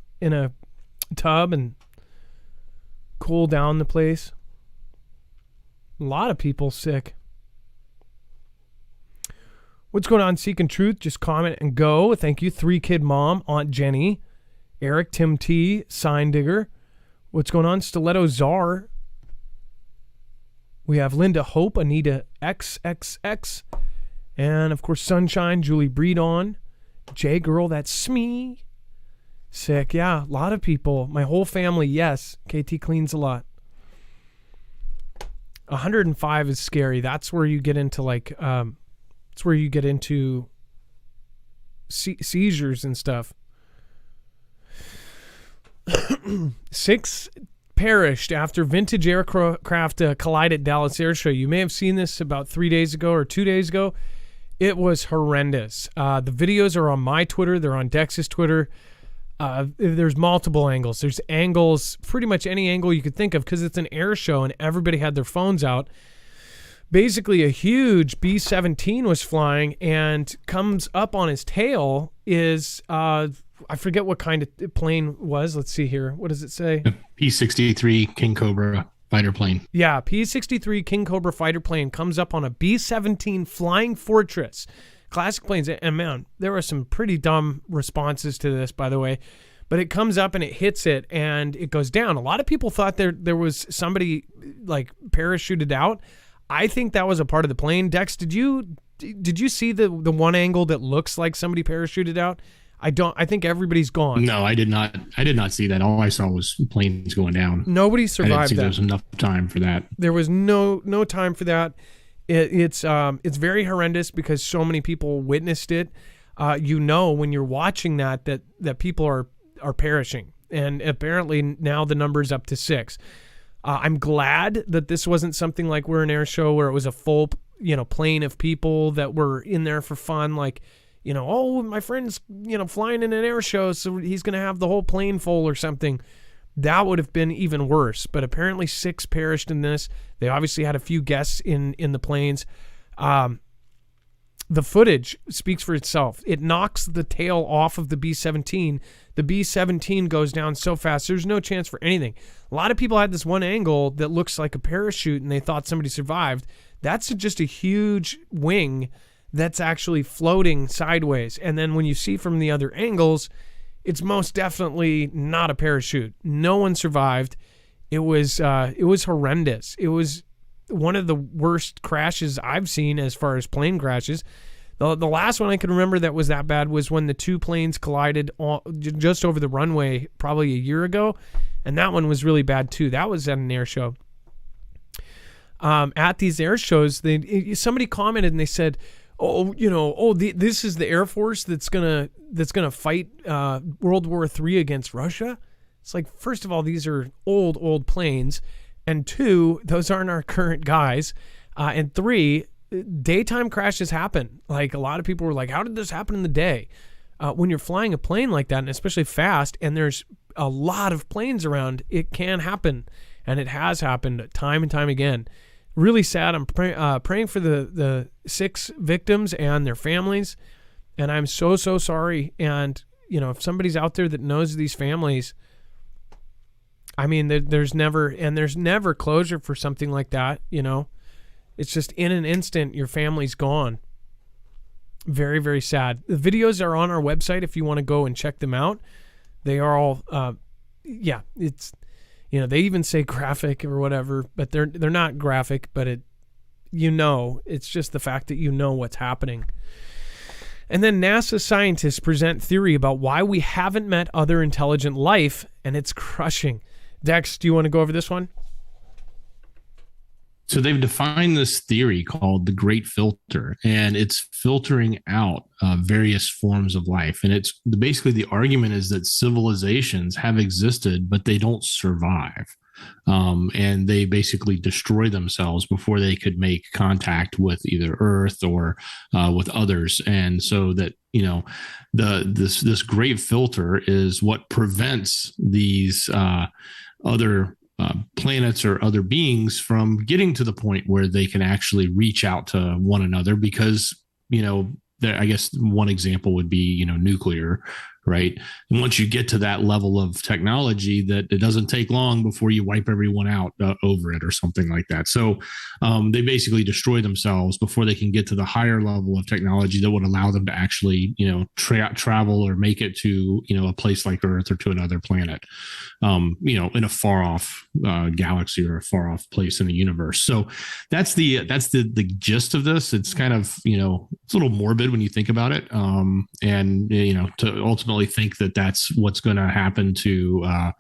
S2: tub and cool down the place. A lot of people sick. What's going on, Seeking Truth? Just comment and go. Thank you. 3-kid mom, Aunt Jenny, Eric, Tim T, Sign Digger. What's going on, Stiletto Czar? We have Linda Hope, Anita XXX, and of course Sunshine, Julie Breedon, J Girl, that's me. Sick, yeah, a lot of people. My whole family, yes. KT cleans a lot. 105 is scary. That's where you get into seizures and stuff. 6 perished after vintage aircraft collided at Dallas Air Show. You may have seen this about 3 days ago or 2 days ago. It was horrendous. The videos are on my Twitter. They're on Dex's Twitter. There's multiple angles. There's angles, pretty much any angle you could think of, because it's an air show and everybody had their phones out. Basically, a huge B-17 was flying, and comes up on his tail is, I forget what kind of plane it was. Let's see here. What does it say?
S3: A P-63 King Cobra fighter plane.
S2: Yeah, P-63 King Cobra fighter plane comes up on a B-17 Flying Fortress. Classic planes. And man, there were some pretty dumb responses to this, by the way. But it comes up and it hits it and it goes down. A lot of people thought there was somebody like parachuted out. I think that was a part of the plane. Dex, did you see the one angle that looks like somebody parachuted out? I think everybody's gone.
S3: No, I did not see that. All I saw was planes going down.
S2: Nobody survived. I didn't see
S3: there was enough time for that.
S2: There was no time for that. It's very horrendous because so many people witnessed it. When you're watching that people are perishing, and apparently now the number's up to 6. I'm glad that this wasn't something like we're an air show where it was a full plane of people that were in there for fun. Like, oh, my friend's, flying in an air show, so he's going to have the whole plane full or something. That would have been even worse. But apparently 6 perished in this. They obviously had a few guests in the planes. The footage speaks for itself. It knocks the tail off of the B-17. The B-17 goes down so fast, there's no chance for anything. A lot of people had this one angle that looks like a parachute, and they thought somebody survived. That's just a huge wing that's actually floating sideways. And then when you see from the other angles, it's most definitely not a parachute. No one survived. It was horrendous. It was one of the worst crashes I've seen as far as plane crashes. The last one I can remember that was that bad was when the 2 planes collided just over the runway probably a year ago, and that one was really bad too. That was at an air show. At these air shows, somebody commented and they said, this is the Air Force that's gonna fight World War III against Russia. It's like, first of all, these are old planes, and 2, those aren't our current guys, and 3, daytime crashes happen. Like, a lot of people were like, how did this happen in the day? When you're flying a plane like that, and especially fast, and there's a lot of planes around, it can happen, and it has happened time and time again. Really sad. I'm praying for the 6 victims and their families, and I'm so sorry. And if somebody's out there that knows these families, I mean, there's never closure for something like that. It's just in an instant your family's gone. Very, very sad. The videos are on our website if you want to go and check them out. They are all it's. They even say graphic or whatever, but they're not graphic, but it's just the fact that what's happening. And then NASA scientists present theory about why we haven't met other intelligent life, and it's crushing. Dex, do you want to go over this one?
S3: So they've defined this theory called the Great Filter, and it's filtering out various forms of life. And it's basically, the argument is that civilizations have existed, but they don't survive. And they basically destroy themselves before they could make contact with either Earth or with others. And so that, this Great Filter is what prevents these other planets or other beings from getting to the point where they can actually reach out to one another, because I guess one example would be nuclear, right? And once you get to that level of technology, that it doesn't take long before you wipe everyone out over it or something like that. So they basically destroy themselves before they can get to the higher level of technology that would allow them to actually travel or make it to a place like Earth or to another planet, in a far off galaxy or a far off place in the universe. So that's the gist of this. It's kind of it's a little morbid when you think about it, and to ultimately think that that's what's going to happen to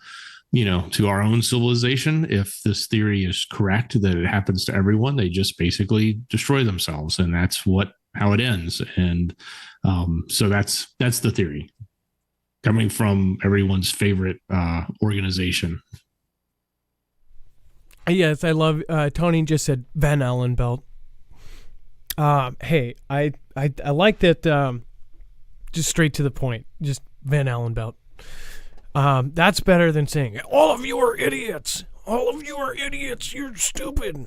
S3: to our own civilization. If this theory is correct, that it happens to everyone, they just basically destroy themselves, and that's how it ends. And so that's the theory coming from everyone's favorite organization.
S2: Yes, I love. Tony just said Van Allen belt. Hey, I like that. Just straight to the point. Just Van Allen belt. That's better than saying, all of you are idiots. All of you are idiots. You're stupid.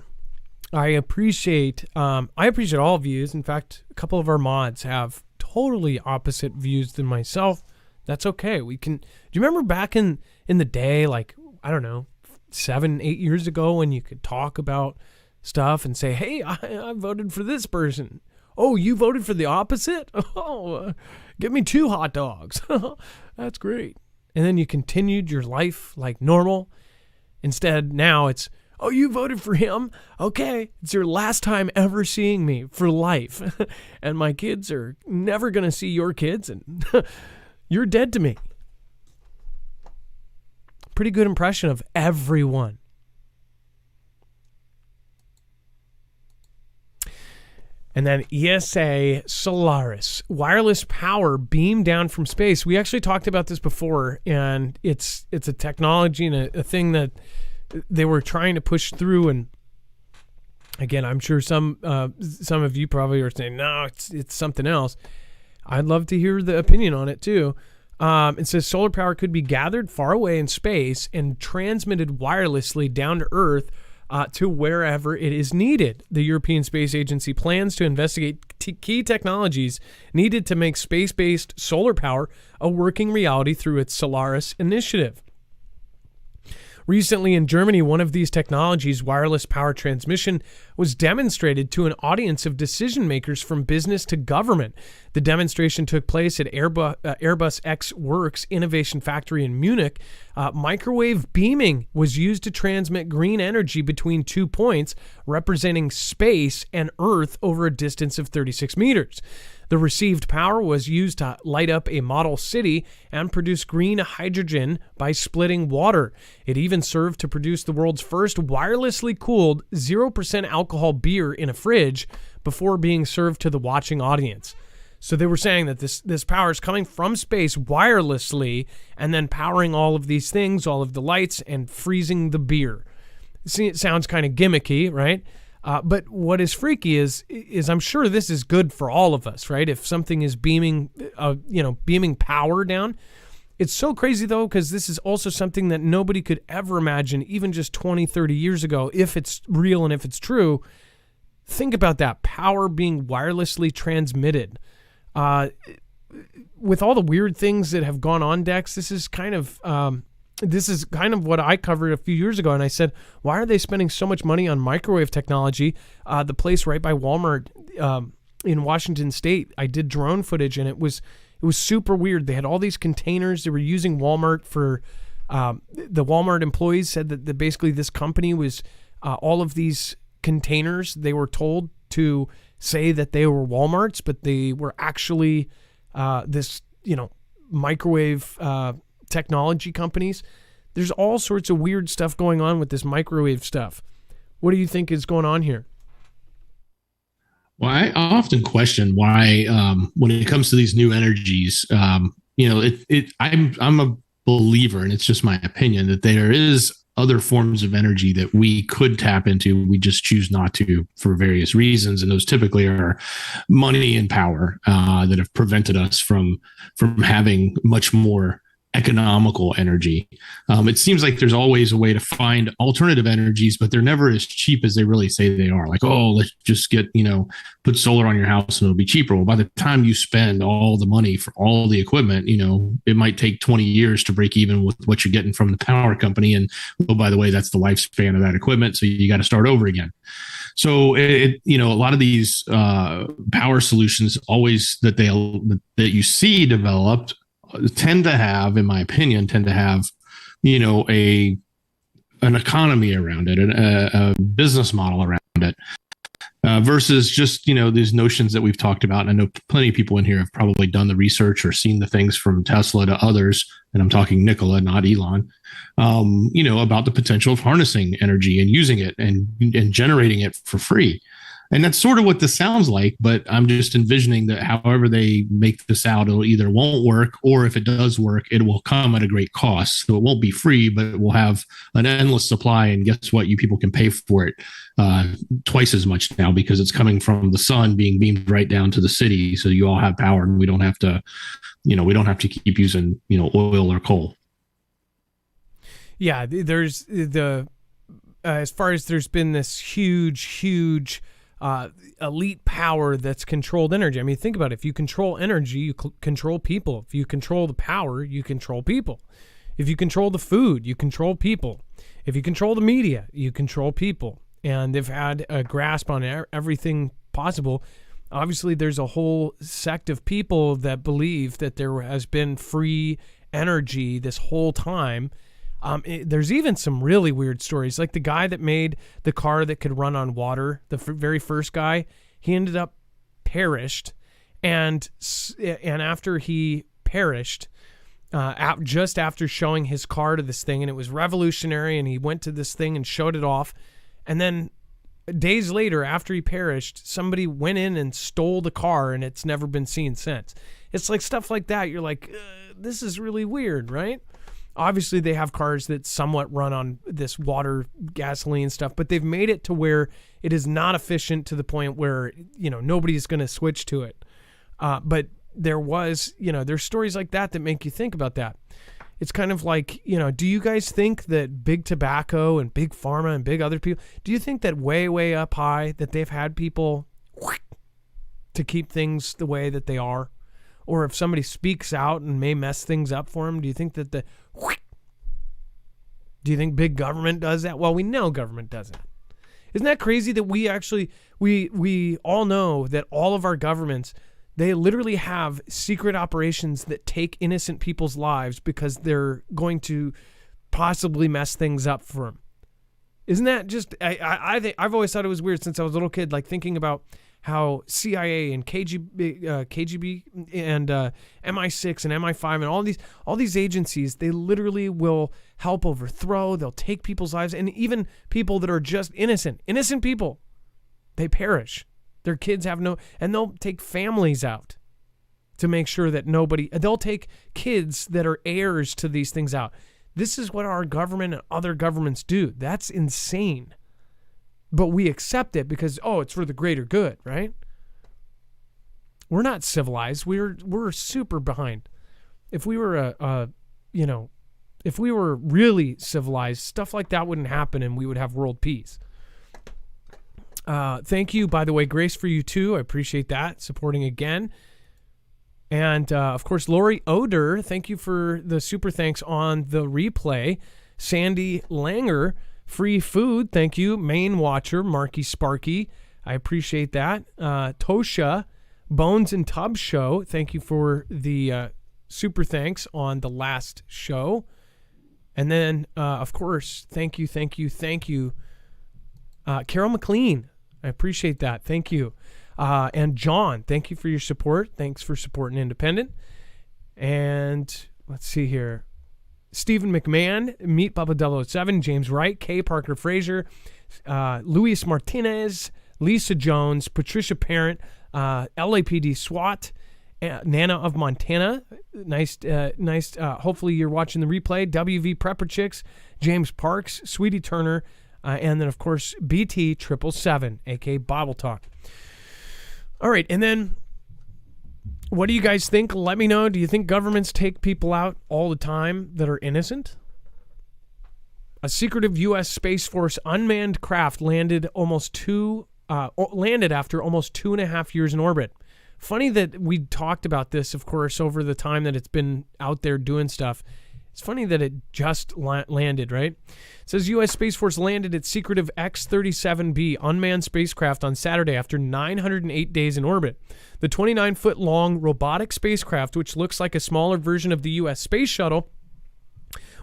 S2: I appreciate all views. In fact, a couple of our mods have totally opposite views than myself. That's okay. Do you remember back in the day, like, I don't know, 7-8 years ago, when you could talk about stuff and say, hey, I voted for this person. Oh, you voted for the opposite? Oh, give me 2 hot dogs. That's great. And then you continued your life like normal. Instead, now it's, oh, you voted for him? Okay, it's your last time ever seeing me for life. And my kids are never going to see your kids, and you're dead to me. Pretty good impression of everyone. And then ESA Solaris, wireless power beamed down from space. We actually talked about this before, and it's a technology and a thing that they were trying to push through. And again, I'm sure some of you probably are saying, no, it's something else. I'd love to hear the opinion on it too. It says solar power could be gathered far away in space and transmitted wirelessly down to Earth to wherever it is needed. The European Space Agency plans to investigate key technologies needed to make space-based solar power a working reality through its Solaris initiative. Recently in Germany, one of these technologies, wireless power transmission, was demonstrated to an audience of decision makers from business to government. The demonstration took place at Airbus X Works Innovation Factory in Munich. Microwave beaming was used to transmit green energy between 2 points, representing space and Earth over a distance of 36 meters. The received power was used to light up a model city and produce green hydrogen by splitting water. It even served to produce the world's first wirelessly cooled 0% alcohol beer in a fridge before being served to the watching audience. So they were saying that this power is coming from space wirelessly and then powering all of these things, all of the lights, and freezing the beer. See, it sounds kind of gimmicky, right? But what is freaky is I'm sure this is good for all of us, right? If something is beaming power down. It's so crazy, though, because this is also something that nobody could ever imagine, even just 20, 30 years ago, if it's real and if it's true. Think about that, power being wirelessly transmitted. With all the weird things that have gone on, Dex, this is kind of what I covered a few years ago, and I said, why are they spending so much money on microwave technology? The place right by Walmart in Washington State, I did drone footage, and it was super weird. They had all these containers. They were using Walmart for the Walmart employees said that basically this company was all of these containers. They were told to say that they were Walmart's, but they were actually microwave technology companies. There's all sorts of weird stuff going on with this microwave stuff. What do you think is going on here?
S3: Well, I often question why, when it comes to these new energies, I'm a believer, and it's just my opinion, that there is other forms of energy that we could tap into. We just choose not to for various reasons, and those typically are money and power that have prevented us from having much more economical energy. It seems like there's always a way to find alternative energies, but they're never as cheap as they really say they are. Like, oh, let's just get, put solar on your house and it'll be cheaper. Well, by the time you spend all the money for all the equipment, it might take 20 years to break even with what you're getting from the power company. And, oh, by the way, that's the lifespan of that equipment. So you got to start over again. So a lot of these power solutions always that you see developed tend to have an economy around it, a business model around it, versus just, these notions that we've talked about. And I know plenty of people in here have probably done the research or seen the things from Tesla to others. And I'm talking Nikola, not Elon, about the potential of harnessing energy and using it and generating it for free. And that's sort of what this sounds like, but I'm just envisioning that however they make this out, it'll either won't work, or if it does work, it will come at a great cost. So it won't be free, but it will have an endless supply. And guess what? You people can pay for it twice as much now because it's coming from the sun being beamed right down to the city. So you all have power, and we don't have to keep using, oil or coal.
S2: Yeah, there's as far as there's been this huge elite power that's controlled energy. I mean, think about it. If you control energy, you control people. If you control the power, you control people. If you control the food, you control people. If you control the media, you control people. And they've had a grasp on everything possible. Obviously, there's a whole sect of people that believe that there has been free energy this whole time. There's even some really weird stories, like the guy that made the car that could run on water, the very first guy. He ended up perished, and after he perished, just after showing his car to this thing, and it was revolutionary, and he went to this thing and showed it off, and then days later, after he perished, somebody went in and stole the car, and it's never been seen since. It's like stuff like that. You're like, this is really weird, right? Obviously, they have cars that somewhat run on this water, gasoline stuff, but they've made it to where it is not efficient to the point where, nobody's going to switch to it. But there was, there's stories like that make you think about that. It's kind of like, do you guys think that big tobacco and big pharma and big other people, do you think that way, way up high that they've had people to keep things the way that they are? Or if somebody speaks out and may mess things up for them, do you think that do you think big government does that? Well, we know government does that. Isn't that crazy that we actually, we all know that all of our governments, they literally have secret operations that take innocent people's lives because they're going to possibly mess things up for them. Isn't that just, I think, I've always thought it was weird since I was a little kid, like thinking about how CIA and KGB and MI6 and MI5 and all these agencies, they literally will help overthrow, they'll take people's lives, and even people that are just innocent people, they perish. Their kids have and they'll take families out to make sure that they'll take kids that are heirs to these things out. This is what our government and other governments do. That's insane. But we accept it because, it's for the greater good, right? We're not civilized. We're super behind. If we were if we were really civilized, stuff like that wouldn't happen and we would have world peace. Thank you, by the way, Grace, for you too. I appreciate that, supporting again. And, of course, Lori Oder, thank you for the super thanks on the replay. Sandy Langer, free food, thank you. Main Watcher, Marky Sparky, I appreciate that. Tosha, Bones and Tubbs Show, thank you for the super thanks on the last show. And then, of course, thank you. Carol McLean, I appreciate that. Thank you. And John, thank you for your support. Thanks for supporting Independent. And let's see here. Stephen McMahon, Meet Bubba 007, James Wright, K. Parker Fraser, Luis Martinez, Lisa Jones, Patricia Parent, LAPD SWAT, Nana of Montana. Nice. Hopefully you're watching the replay. WV Prepper Chicks, James Parks, Sweetie Turner, and then, of course, BT 777, a.k.a. Bible Talk. All right, and then what do you guys think? Let me know. Do you think governments take people out all the time that are innocent? A secretive U.S. Space Force unmanned craft landed after almost 2.5 years in orbit. Funny that we talked about this, of course, over the time that it's been out there doing stuff. It's funny that it just landed, right? It says U.S. Space Force landed its secretive X-37B unmanned spacecraft on Saturday after 908 days in orbit. The 29-foot-long robotic spacecraft, which looks like a smaller version of the U.S. Space Shuttle,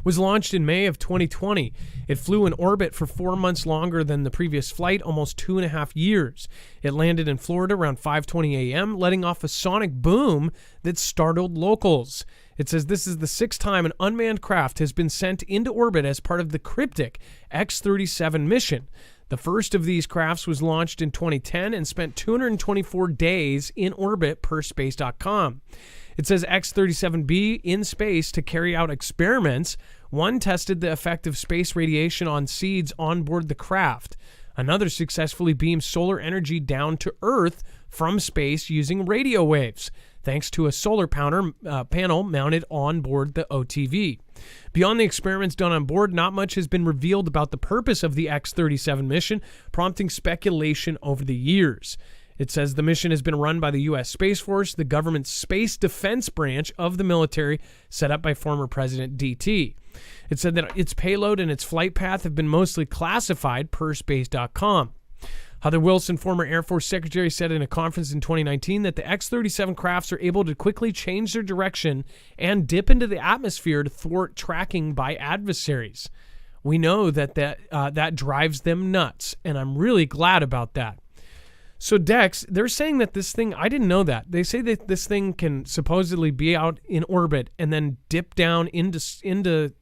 S2: was launched in May of 2020. It flew in orbit for 4 months longer than the previous flight, almost 2.5 years. It landed in Florida around 5:20 a.m., letting off a sonic boom that startled locals. It says this is the 6th time an unmanned craft has been sent into orbit as part of the cryptic X-37 mission. The first of these crafts was launched in 2010 and spent 224 days in orbit per space.com. It says X-37B in space to carry out experiments. One tested the effect of space radiation on seeds on board the craft. Another successfully beamed solar energy down to Earth from space using radio waves, thanks to a solar panel mounted on board the OTV. Beyond the experiments done on board, not much has been revealed about the purpose of the X-37 mission, prompting speculation over the years. It says the mission has been run by the U.S. Space Force, the government's space defense branch of the military, set up by former President DT. It said that its payload and its flight path have been mostly classified per space.com. Heather Wilson, former Air Force Secretary, said in a conference in 2019 that the X-37 crafts are able to quickly change their direction and dip into the atmosphere to thwart tracking by adversaries. We know that drives them nuts, and I'm really glad about that. So Dex, they're saying that this thing, I didn't know that. They say that this thing can supposedly be out in orbit and then dip down into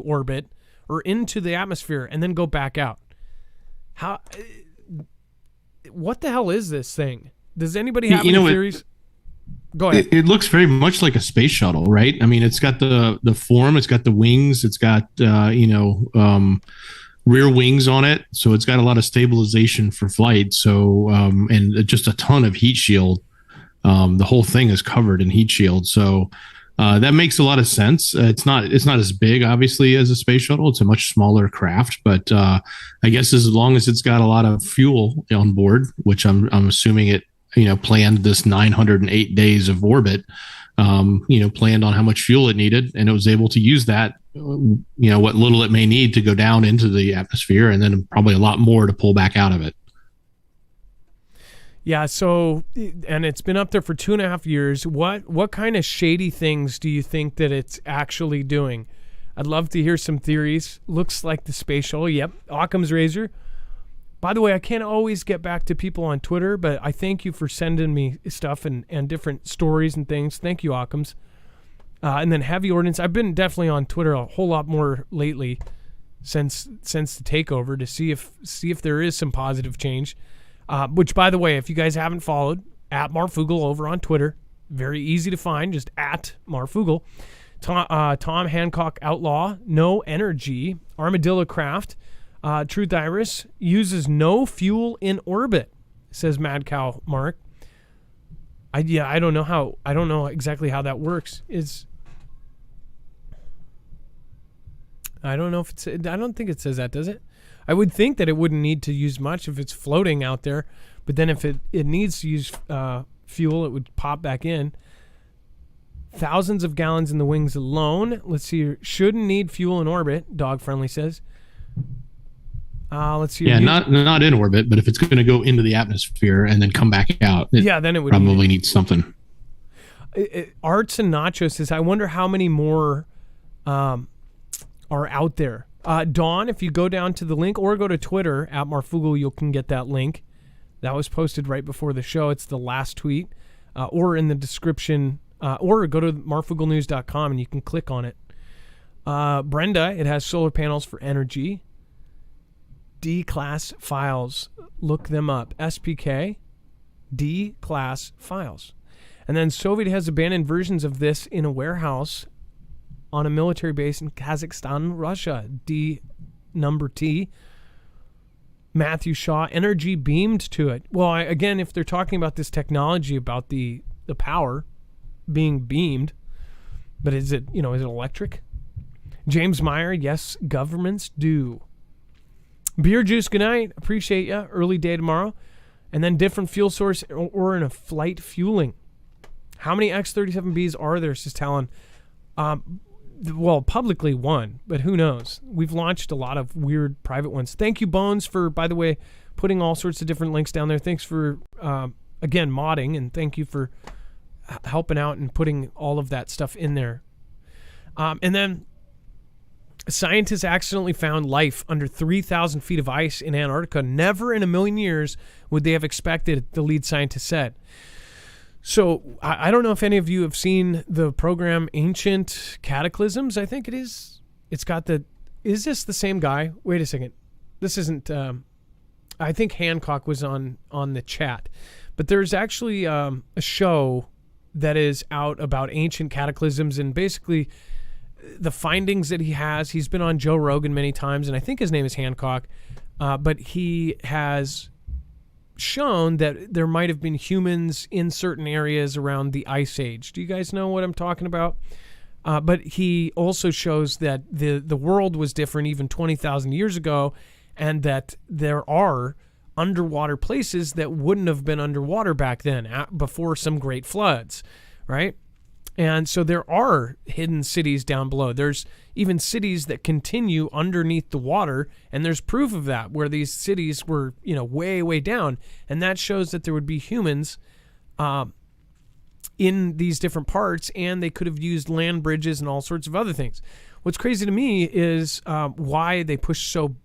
S2: orbit or into the atmosphere and then go back out. What the hell is this thing? Does anybody have any theories? Go ahead.
S3: It looks very much like a space shuttle, right? I mean, it's got the form, it's got the wings, it's got rear wings on it, so it's got a lot of stabilization for flight. So and just a ton of heat shield. The whole thing is covered in heat shield. So that makes a lot of sense. It's not as big, obviously, as a space shuttle. It's a much smaller craft, but I guess as long as it's got a lot of fuel on board, which I'm assuming it, planned this 908 days of orbit, planned on how much fuel it needed, and it was able to use that, what little it may need to go down into the atmosphere, and then probably a lot more to pull back out of it.
S2: Yeah, so, and it's been up there for 2.5 years. What kind of shady things do you think that it's actually doing? I'd love to hear some theories. Looks like the space shuttle. Yep, Occam's razor. By the way, I can't always get back to people on Twitter, but I thank you for sending me stuff and different stories and things. Thank you, Occam's. And then Heavy Ordnance. I've been definitely on Twitter a whole lot more lately since the takeover to see if there is some positive change. Which, by the way, if you guys haven't followed, at Marfoogle over on Twitter, very easy to find, just at Marfoogle. Tom Hancock Outlaw, No Energy, Armadillo Craft, Truth Iris, uses no fuel in orbit, says Mad Cow Mark. I don't know exactly how that works. I don't think it says that, does it? I would think that it wouldn't need to use much if it's floating out there, but then if it needs to use fuel, it would pop back in. Thousands of gallons in the wings alone. Let's see here. Shouldn't need fuel in orbit, Dog Friendly says. Let's see.
S3: Yeah, not in orbit, but if it's going to go into the atmosphere and then come back out,
S2: then it would
S3: probably need something.
S2: Arts and Nacho says, I wonder how many more are out there. Dawn, if you go down to the link or go to Twitter at Marfoogle, you can get that link. That was posted right before the show. It's the last tweet, or in the description, or go to marfooglenews.com and you can click on it. Brenda, it has solar panels for energy. D-class files. Look them up. SPK, D-class files. And then Soviet has abandoned versions of this in a warehouse on a military base in Kazakhstan, Russia. D number T. Matthew Shaw, energy beamed to it. Well, again, if they're talking about this technology, about the power being beamed, but is it electric? James Meyer, yes, governments do. Beer Juice, good night. Appreciate ya. Early day tomorrow. And then different fuel source or in a flight fueling. How many X-37Bs are there, says Talon? Well, publicly one, but who knows? We've launched a lot of weird private ones. Thank you, Bones, for, by the way, putting all sorts of different links down there. Thanks for, again, modding, and thank you for helping out and putting all of that stuff in there. And then scientists accidentally found life under 3,000 feet of ice in Antarctica. Never in a million years would they have expected, the lead scientist said. So I don't know if any of you have seen the program Ancient Cataclysms. I think it is. It's got is this the same guy? Wait a second. This isn't. I think Hancock was on the chat. But there's actually a show that is out about ancient cataclysms and basically the findings that he has. He's been on Joe Rogan many times, and I think his name is Hancock. But he has shown that there might have been humans in certain areas around the Ice Age. Do you guys know what I'm talking about? But he also shows that the world was different even 20,000 years ago, and that there are underwater places that wouldn't have been underwater back then, before some great floods, right? And so there are hidden cities down below. There's even cities that continue underneath the water, and there's proof of that, where these cities were, way, way down. And that shows that there would be humans in these different parts, and they could have used land bridges and all sorts of other things. What's crazy to me is why they push so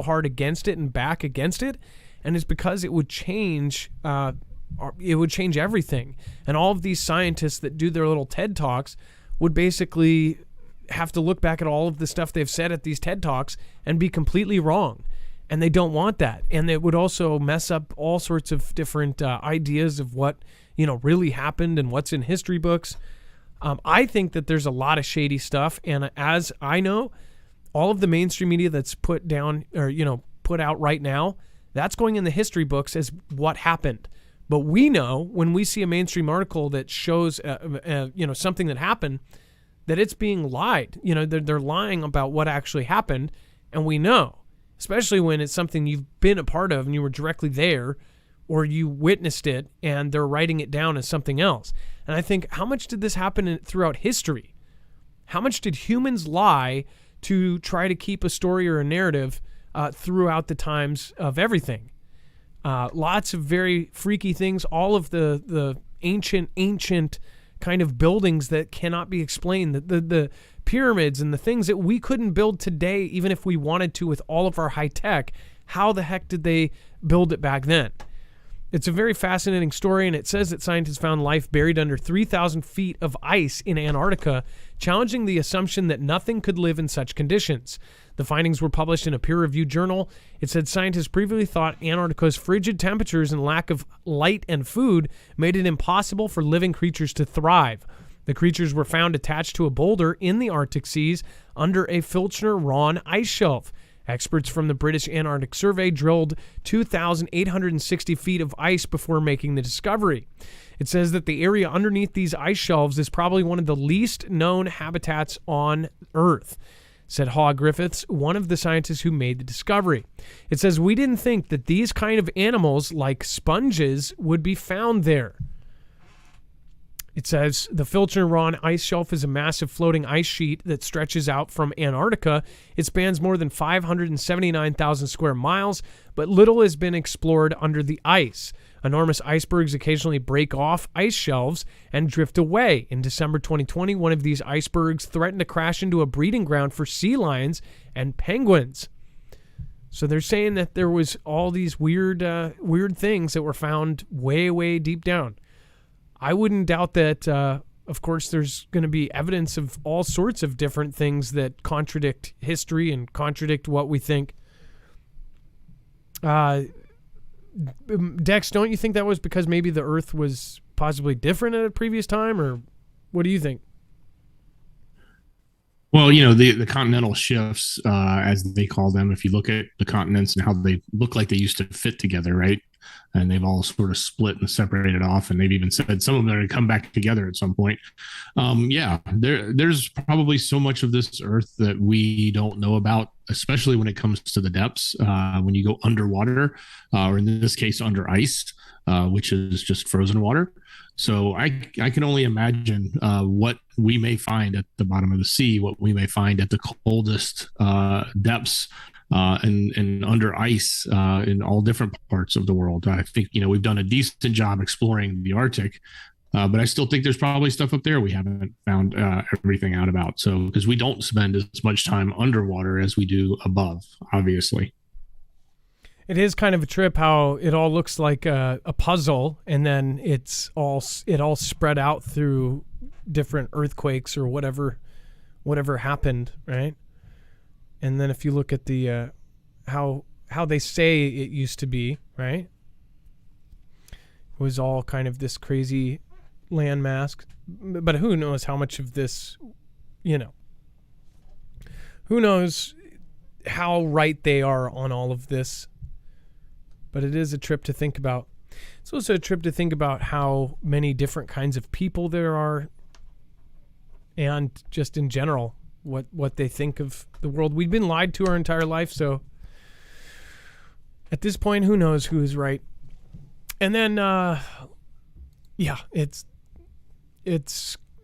S2: hard against it and back against it, and it's because it would change everything. And all of these scientists that do their little TED Talks would basically have to look back at all of the stuff they've said at these TED Talks and be completely wrong. And they don't want that. And it would also mess up all sorts of different ideas of what, really happened and what's in history books. I think that there's a lot of shady stuff. And as I know, all of the mainstream media that's put down or, put out right now, that's going in the history books as what happened. But we know when we see a mainstream article that shows, something that happened, that it's being lied. They're lying about what actually happened, and we know, especially when it's something you've been a part of and you were directly there, or you witnessed it and they're writing it down as something else. And I think, how much did this happen throughout history? How much did humans lie to try to keep a story or a narrative throughout the times of everything? Lots of very freaky things, all of the ancient kind of buildings that cannot be explained, the pyramids and the things that we couldn't build today, even if we wanted to with all of our high tech. How the heck did they build it back then? It's a very fascinating story, and it says that scientists found life buried under 3,000 feet of ice in Antarctica, challenging the assumption that nothing could live in such conditions. The findings were published in a peer-reviewed journal. It said scientists previously thought Antarctica's frigid temperatures and lack of light and food made it impossible for living creatures to thrive. The creatures were found attached to a boulder in the Arctic seas under a Filchner-Ronne ice shelf. Experts from the British Antarctic Survey drilled 2,860 feet of ice before making the discovery. It says that the area underneath these ice shelves is probably one of the least known habitats on Earth, said Haw Griffiths, one of the scientists who made the discovery. It says, we didn't think that these kind of animals, like sponges, would be found there. It says the Filchner-Ronne ice shelf is a massive floating ice sheet that stretches out from Antarctica. It spans more than 579,000 square miles, but little has been explored under the ice. Enormous icebergs occasionally break off ice shelves and drift away. In December 2020, one of these icebergs threatened to crash into a breeding ground for sea lions and penguins. So they're saying that there was all these weird things that were found way, way deep down. I wouldn't doubt that, of course, there's going to be evidence of all sorts of different things that contradict history and contradict what we think. Dex, don't you think that was because maybe the Earth was possibly different at a previous time, or what do you think?
S3: Well, the continental shifts, as they call them, if you look at the continents and how they look like they used to fit together, right? And they've all sort of split and separated off, and they've even said some of them are going to come back together at some point. There's probably so much of this Earth that we don't know about, especially when it comes to the depths, when you go underwater, or in this case, under ice, which is just frozen water. So I can only imagine what we may find at the bottom of the sea, what we may find at the coldest depths and under ice in all different parts of the world. I think, we've done a decent job exploring the Arctic, but I still think there's probably stuff up there we haven't found everything out about. So, because we don't spend as much time underwater as we do above, obviously.
S2: It is kind of a trip how it all looks like a puzzle, and then it all spread out through different earthquakes or whatever happened, right? And then if you look at the how they say it used to be, right? It was all kind of this crazy landmass, but who knows how much of this, who knows how right they are on all of this. But it is a trip to think about. It's also a trip to think about how many different kinds of people there are, and just in general, what they think of the world. We've been lied to our entire life, so at this point, who knows who is right. And then, it's.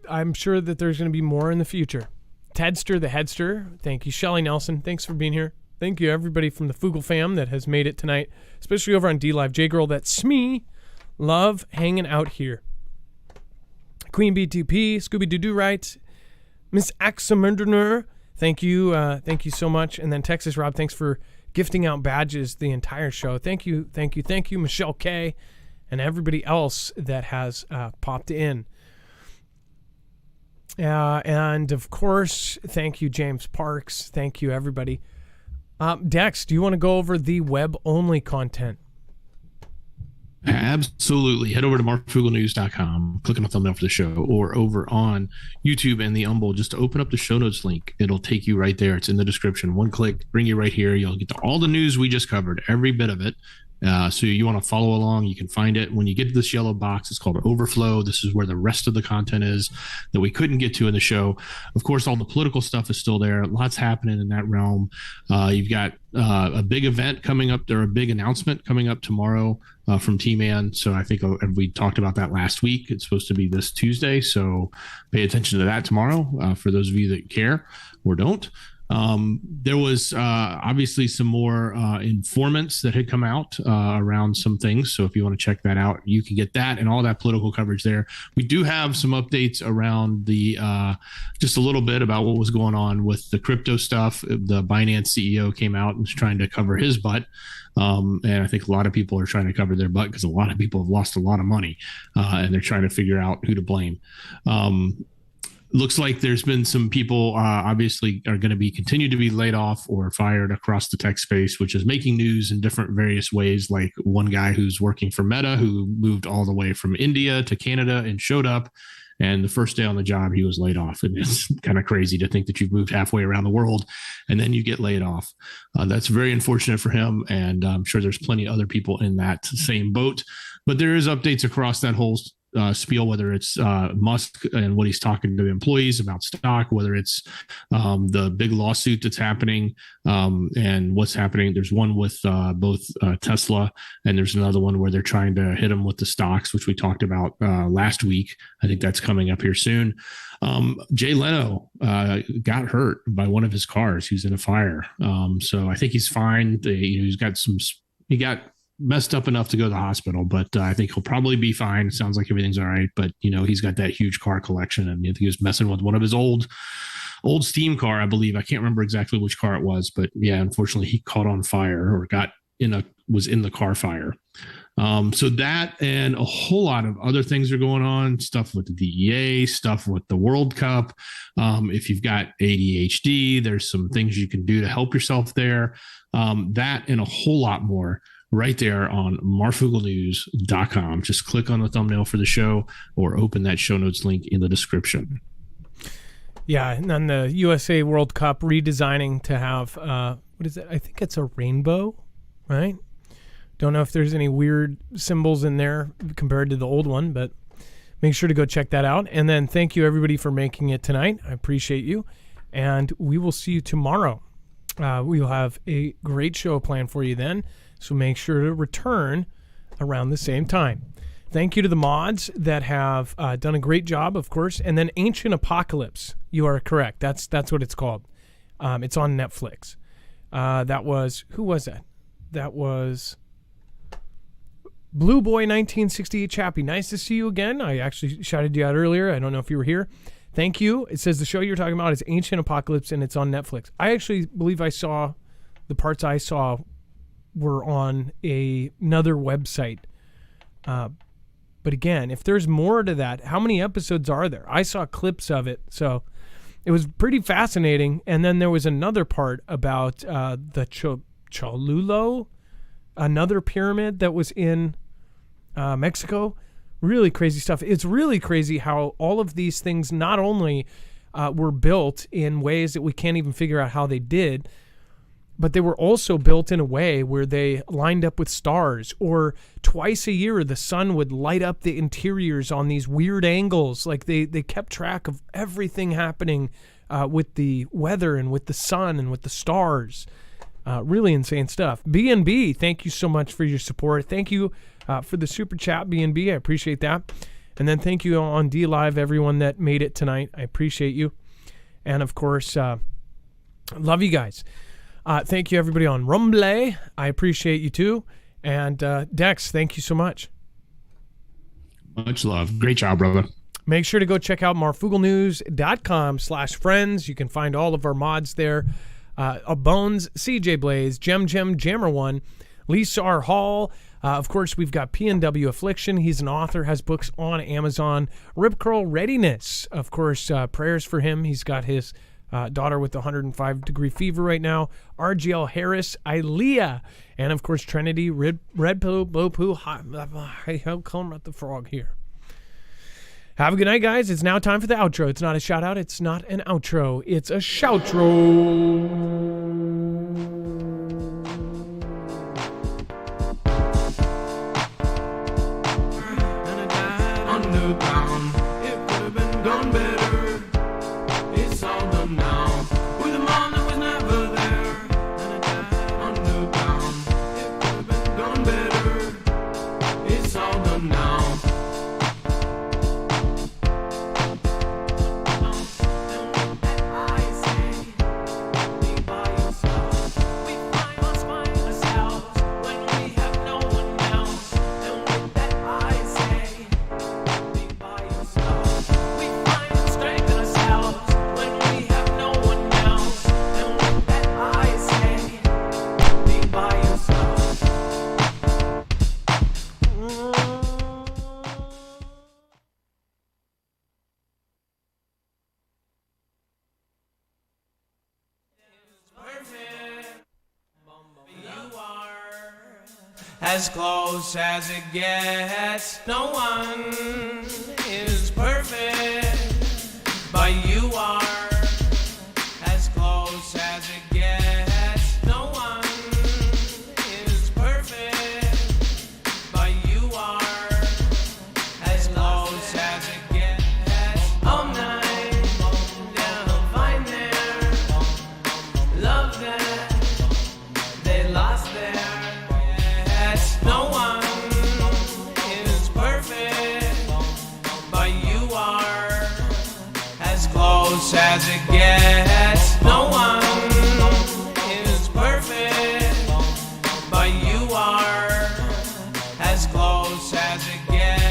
S2: I'm sure that there's going to be more in the future. Tedster the Headster, thank you. Shelly Nelson, thanks for being here. Thank you, everybody from the Foogle fam that has made it tonight, especially over on D-Live. J-Girl, that's me. Love hanging out here. Queen BTP, Scooby-Doo right. Miss Axamunderner, thank you so much. And then Texas Rob, thanks for gifting out badges the entire show. Thank you, Michelle K, and everybody else that has popped in. And of course, thank you, James Parks. Thank you, everybody. Dex, do you want to go over the web-only content?
S3: Absolutely. Head over to marfoogle.news.com, click on the thumbnail for the show, or over on YouTube and the Umble, just open up the show notes link. It'll take you right there. It's in the description. One click, bring you right here. You'll get to all the news we just covered, every bit of it. So you want to follow along. You can find it when you get to this yellow box. It's called Overflow. This is where the rest of the content is that we couldn't get to in the show. Of course, all the political stuff is still there. Lots happening in that realm. You've got a big event coming up. There, a big announcement coming up tomorrow from T-Man. So I think we talked about that last week. It's supposed to be this Tuesday. So pay attention to that tomorrow for those of you that care or don't. There was obviously some more informants that had come out around some things. So if you want to check that out, you can get that and all that political coverage there. We do have some updates around the just a little bit about what was going on with the crypto stuff. The Binance CEO came out and was trying to cover his butt. And I think a lot of people are trying to cover their butt because a lot of people have lost a lot of money and they're trying to figure out who to blame. Looks like there's been some people obviously are going to be continued to be laid off or fired across the tech space, which is making news in different various ways. Like one guy who's working for Meta who moved all the way from India to Canada and showed up. And the first day on the job, he was laid off. And it's kind of crazy to think that you've moved halfway around the world and then you get laid off. That's very unfortunate for him. And I'm sure there's plenty of other people in that same boat. But there is updates across that whole spiel, whether it's Musk and what he's talking to the employees about stock, whether it's the big lawsuit that's happening and what's happening. There's one with both Tesla, and there's another one where they're trying to hit them with the stocks, which we talked about last week. I think that's coming up here soon. Jay Leno got hurt by one of his cars. He was in a fire. So I think he's fine. He got messed up enough to go to the hospital, but I think he'll probably be fine. It sounds like everything's all right, but he's got that huge car collection, and I think he was messing with one of his old steam car, I believe. I can't remember exactly which car it was, but yeah, unfortunately he caught on fire or was in the car fire. So that and a whole lot of other things are going on, stuff with the DEA, stuff with the World Cup. If you've got ADHD, there's some things you can do to help yourself there. That and a whole lot more right there on marfooglenews.com. Just click on the thumbnail for the show or open that show notes link in the description.
S2: Yeah, and then the USA World Cup redesigning to have, what is it? I think it's a rainbow, right? Don't know if there's any weird symbols in there compared to the old one, but make sure to go check that out. And then thank you, everybody, for making it tonight. I appreciate you. And we will see you tomorrow. We'll have a great show planned for you then. So make sure to return around the same time. Thank you to the mods that have done a great job, of course. And then Ancient Apocalypse. You are correct. That's what it's called. It's on Netflix. Who was that? That was Blue Boy 1968 Chappie. Nice to see you again. I actually shouted you out earlier. I don't know if you were here. Thank you. It says the show you're talking about is Ancient Apocalypse, and it's on Netflix. I actually believe I saw the parts I saw were on another website. But again, if there's more to that, how many episodes are there? I saw clips of it, so it was pretty fascinating. And then there was another part about the Cholula, another pyramid that was in Mexico. Really crazy stuff. It's really crazy how all of these things not only were built in ways that we can't even figure out how they did, but they were also built in a way where they lined up with stars, or twice a year the sun would light up the interiors on these weird angles. Like they kept track of everything happening with the weather and with the sun and with the stars. Really insane stuff. B&B, thank you so much for your support. Thank you for the super chat, B&B. I appreciate that. And then thank you on D Live, everyone that made it tonight. I appreciate you. And of course, love you guys. Thank you, everybody on Rumble. I appreciate you too. And Dex, thank you so much.
S3: Much love. Great job, brother.
S2: Make sure to go check out marfooglenews.com/friends. You can find all of our mods there. Bones, CJ Blaze, Jammer1, Lisa R. Hall. Of course, we've got PNW Affliction. He's an author, has books on Amazon. Rip Curl Readiness. Of course, prayers for him. He's got his daughter with 105-degree fever right now. RGL Harris, Ilea, and of course Trinity, Red Poo, Blow Poo, how come at the frog here. Have a good night, guys. It's now time for the outro. It's not a shout out. It's not an outro. It's a shoutro.
S1: underground. It could have been done better. It's all done now. With a mom that was never there, and I died underground. It could have been done better. It's all done now. As close as it gets, no one is perfect, but you are. As close as it gets, no one is perfect, but you are. As close as it gets, all night, they'll find their love that they lost there. No one is perfect, but you are. As close as it gets, no one is perfect, but you are. As close as it gets.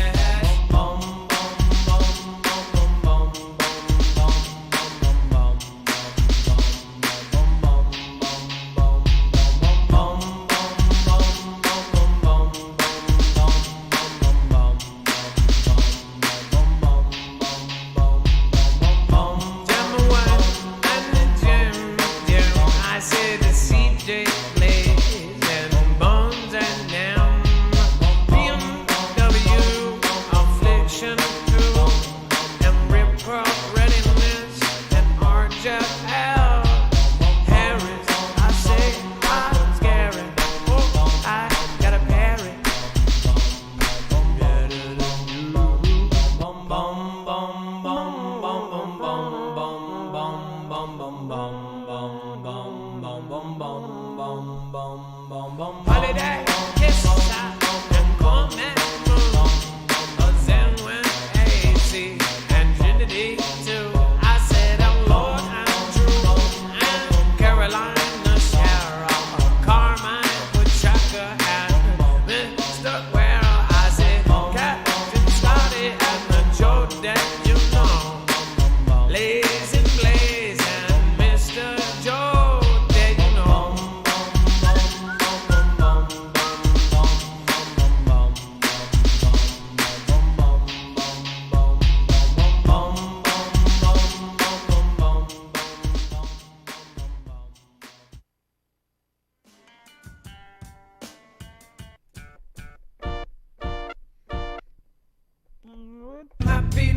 S1: Happy,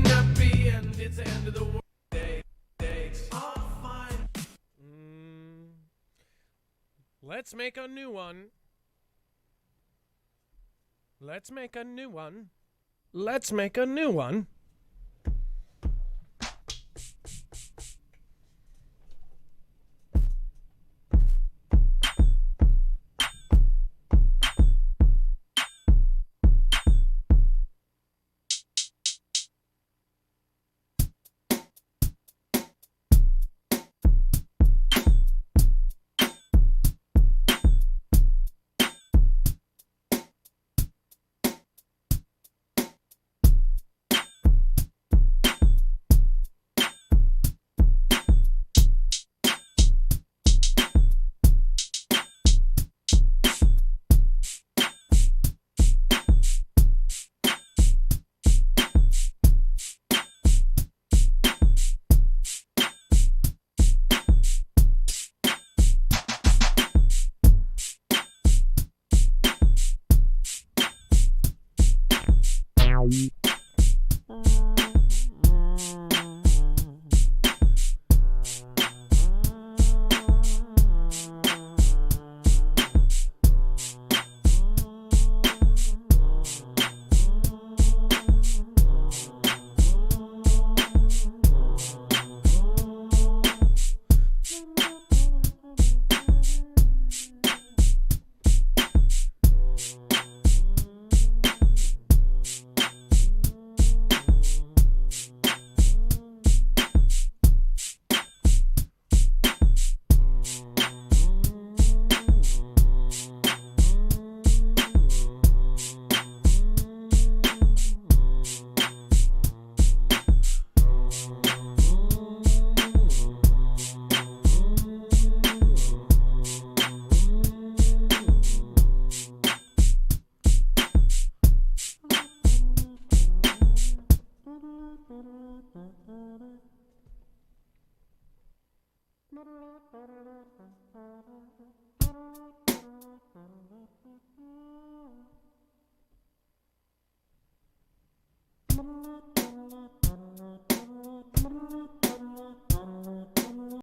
S1: and it's the end of the world.
S2: Let's make a new one. Let's make a new one. Let's make a new one.